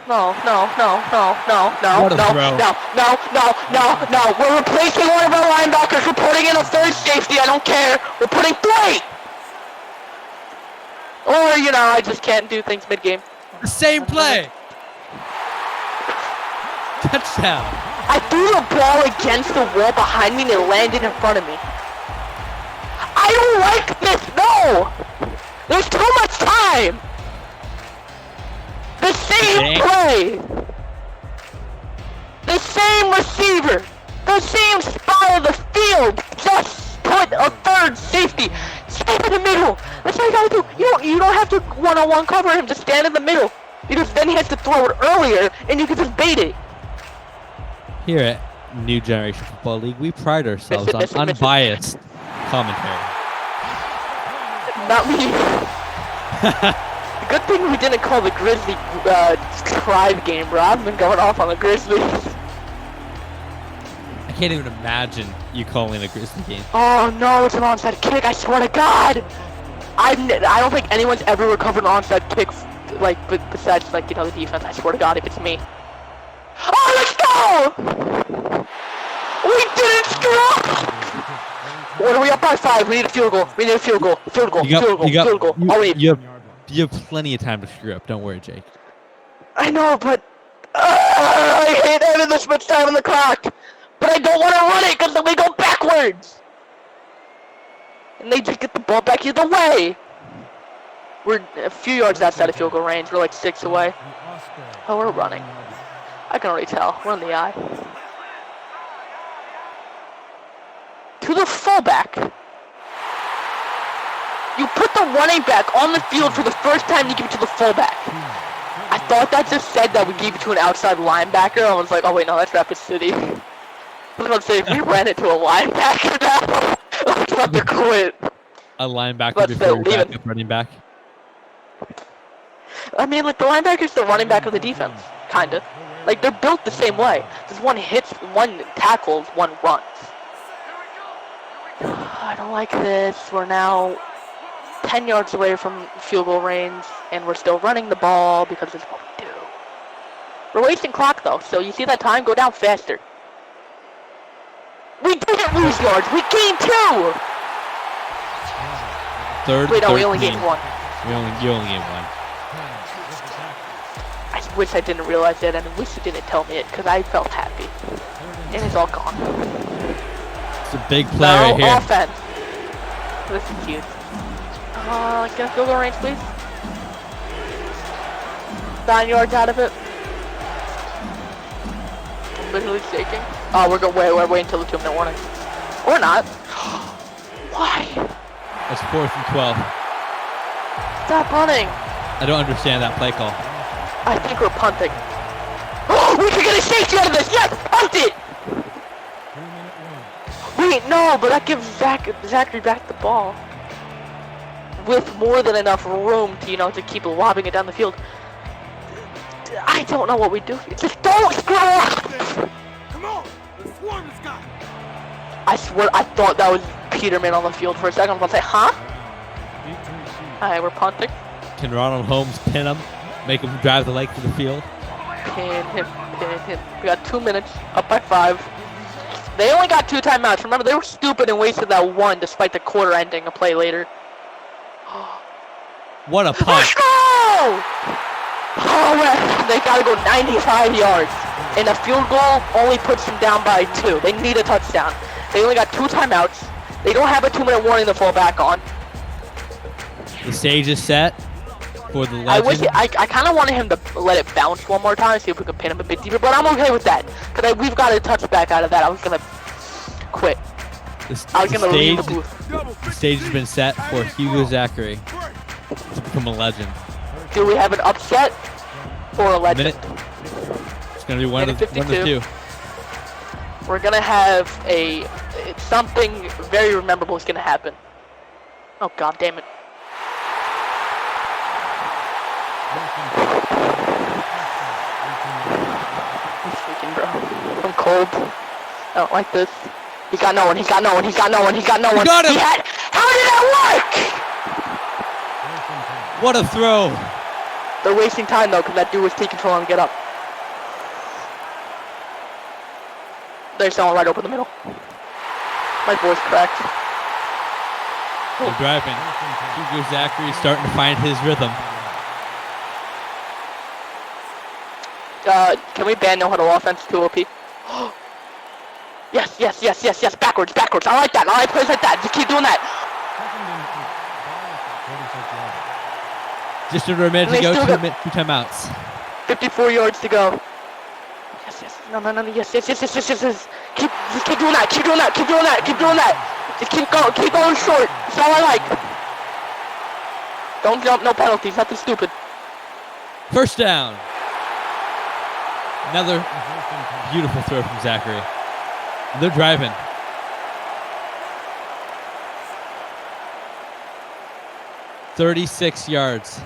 What a throw. No. We're replacing one of our linebackers. We're putting in a third safety. I don't care. We're putting 3. Or, you know, I just can't do things mid-game. The same play. Touchdown. I threw the ball against the wall behind me and it landed in front of me. I don't like this, no! There's too much time! The same play! The same receiver! The same spot of the field! Just put a third safety! Stand in the middle! That's what you gotta do! You don't have to one-on-one cover him, just stand in the middle! Because then he has to throw it earlier and you can just bait it! Here at New Generation Football League, we pride ourselves on unbiased commentary. Not me. Good thing we didn't call the Grizzly tribe game, bro. I've been going off on the Grizzlies. I can't even imagine you calling a Grizzly game. Oh no, it's an onside kick, I swear to God! I don't think anyone's ever recovered an onside kick, like, besides, like, you know, the defense. I swear to God if it's me. Oh, let's go! We didn't score! What are we up by 5? We need a field goal. We need a field goal. Field goal. Field goal. Oh, wait. You have plenty of time to screw up. Don't worry, Jake. I know, but I hate having this much time on the clock. But I don't want to run it because then we go backwards. And they just get the ball back either way. We're a few yards outside of field goal range. We're like 6 away. Oh, we're running. I can already tell. We're on the eye. To the fullback. You put the running back on the field for the first time, you give it to the fullback. I thought that just said that we gave it to an outside linebacker. I was like, oh wait, no, that's Rapid City. I was about to say, if we ran it to a linebacker now, I was about to quit. A linebacker before your backup running back? I mean, like, the linebacker's the running back of the defense, kinda. Like, they're built the same way. Just one hits, one tackles, one runs. I don't like this. We're now 10 yards away from field goal range, and we're still running the ball because it's what we do. We're wasting clock, though, so you see that time? Go down faster. We didn't lose yards. We gained 2! Wait, no, we only gained 1. You only gained 1. I wish I didn't realize that, and I wish you didn't tell me it, because I felt happy. And it's all gone. It's a big play right here. Offense. This is huge. Get a field goal range, please. 9 yards out of it. I'm literally shaking. Oh, we're waiting until the 2-minute warning. Or not. Why? That's 4th and 12. Stop running. I don't understand that play call. I think we're punting. Oh, we can get a safety out of this. Yes, punt it. Wait, no, but that gives Zachary back the ball with more than enough room to, you know, to keep lobbing it down the field. I don't know what we do. Just don't screw up. Come on, let's swarm this guy. I swear, I thought that was Peterman on the field for a second. I was about to say, huh? Alright, we're punting. Can Ronald Holmes pin him? Make him drive the length of the field? Pin him, pin him. We got 2 minutes, up by 5. They only got 2 timeouts. Remember, they were stupid and wasted that 1 despite the quarter ending a play later. What a punt. Let's go! Oh, man. They gotta go 95 yards. And a field goal only puts them down by 2. They need a touchdown. They only got 2 timeouts. They don't have a 2-minute warning to fall back on. The stage is set for the legend. I kind of wanted him to let it bounce one more time, see if we could pin him a bit deeper, but I'm okay with that. Because we've got a touchback out of that. I was going to quit. I was going to leave the booth. The stage has been set for Hugo Zachary to become a legend. Do we have an upset or a legend? It's going to be one of the 2. We're going to have something very memorable is going to happen. Oh, God damn it. I'm shaking, bro. I'm cold. I don't like this. He got no one. He got no one. He got no one. He got no one. Got him. How did that work? What a throw. They're wasting time, though, because that dude was taking too long to get up. There's someone right over the middle. My voice cracked. They're driving. Hugo Zachary starting to find his rhythm. Can we ban no huddle offense to OP? Yes. Backwards. I like that. I like plays like that. Just keep doing that. Just under a minute to go. 2 timeouts. 54 yards to go. Yes. No. Yes. Just keep doing that. Keep doing that. Just keep going short. That's all I like. Don't jump. No penalties. Nothing stupid. First down. Another beautiful throw from Zachary. They're driving. "36 yards.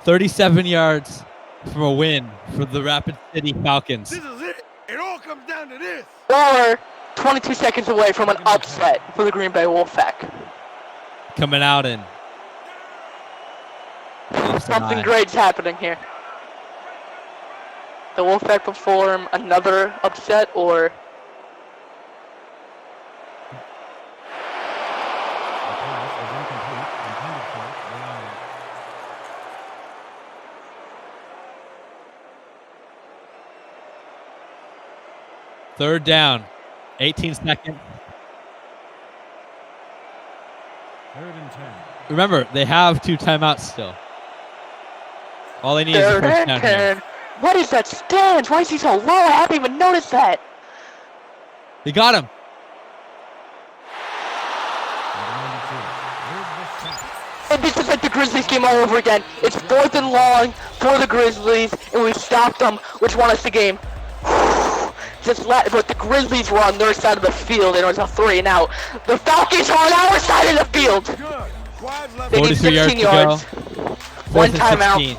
"37 yards from a win for the Rapid City Falcons." This is it. It all comes down to this. Or 22 seconds away from an upset for the Green Bay Wolfpack. Coming out in. Something great's happening here. The Wolfpack perform another upset, or Third down. 18 seconds. 3rd and 10. Remember, they have 2 timeouts still. All they need is a first down here. What is that stance? Why is he so low? I haven't even noticed that. They got him. And this is like the Grizzlies game all over again. It's 4th and long for the Grizzlies, and we stopped them, which won us the game. But the Grizzlies were on their side of the field, and it was a 3 and out. The Falcons are on our side of the field. They need 16 yards. 1 timeout.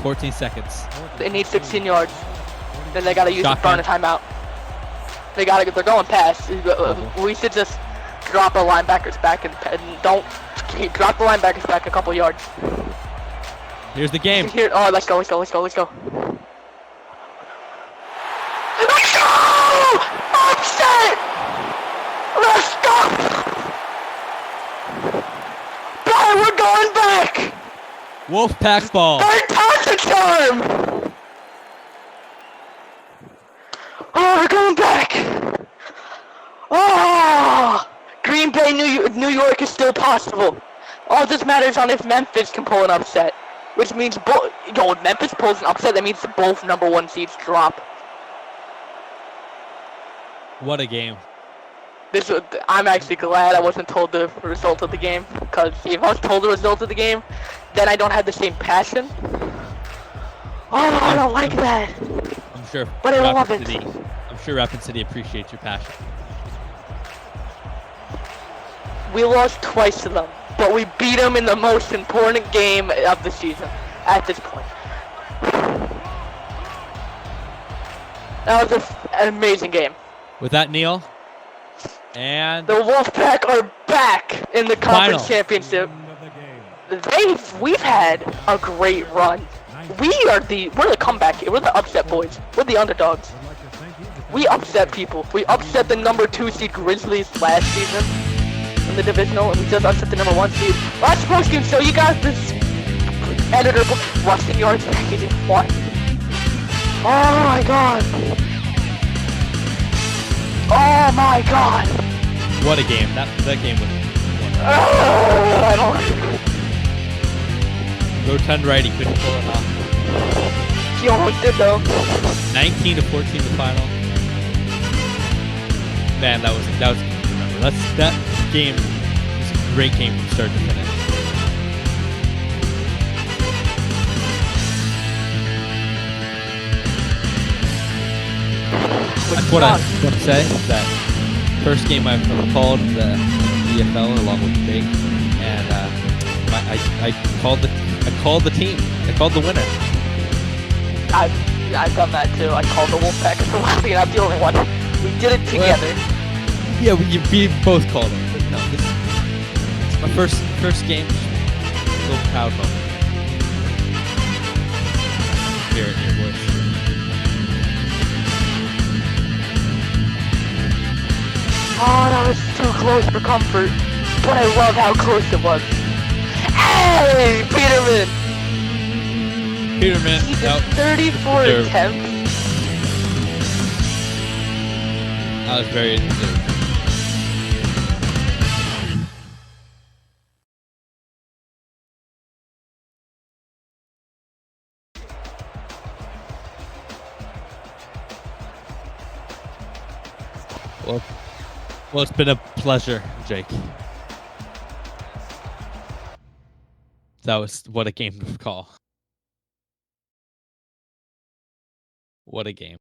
14 seconds. They need 16 yards. Then they gotta use the burn a timeout. They're going past. We should just drop our linebackers back and don't drop the linebackers back a couple yards. Here's the game. Here, oh, let's go. Let's go! Upset! Let's go! Bro, we're going back! Wolfpack ball. Third time's the charm! Oh, we're going back! Oh! Green Bay, New York is still possible. All this matters on if Memphis can pull an upset. Which means, if Memphis pulls an upset, that means both #1 seeds drop. What a game. I'm actually glad I wasn't told the result of the game, because if I was told the result of the game, then I don't have the same passion. Oh, I don't like that. I'm sure. But I love it. I'm sure Rapid City appreciates your passion. We lost twice to them, but we beat them in the most important game of the season at this point. That was an amazing game. With that, Neil, and the Wolfpack are back in the conference championship. We've had a great run. We're the comeback here. We're the upset boys. We're the underdogs. We upset people. We upset the #2 seed Grizzlies last season in the divisional, and we just upset the #1 seed. Last post game, so you guys this editor rushing yards packaging what? Oh my god. Oh my god! What a game! That game was. I don't. Rotund right, he couldn't pull it off. He almost did though. 19-14 the final. Man, that was remember. That game was a great game from start to finish. What I want to say is that first game I've ever called the NGFL along with Jake, and I called the team. I called the winner. I've done that too. I called the Wolfpack as well. You're not the only one. We did it together. Well, yeah, we both called it. But no, My first game. A little proud moment. Hear it in your voice. Oh, that was too close for comfort. But I love how close it was. Hey, Peterman! Peterman. He did Nope. 34 Deserved. attempts. That was very deserved. Well, it's been a pleasure, Jake. That was what a game to call. What a game.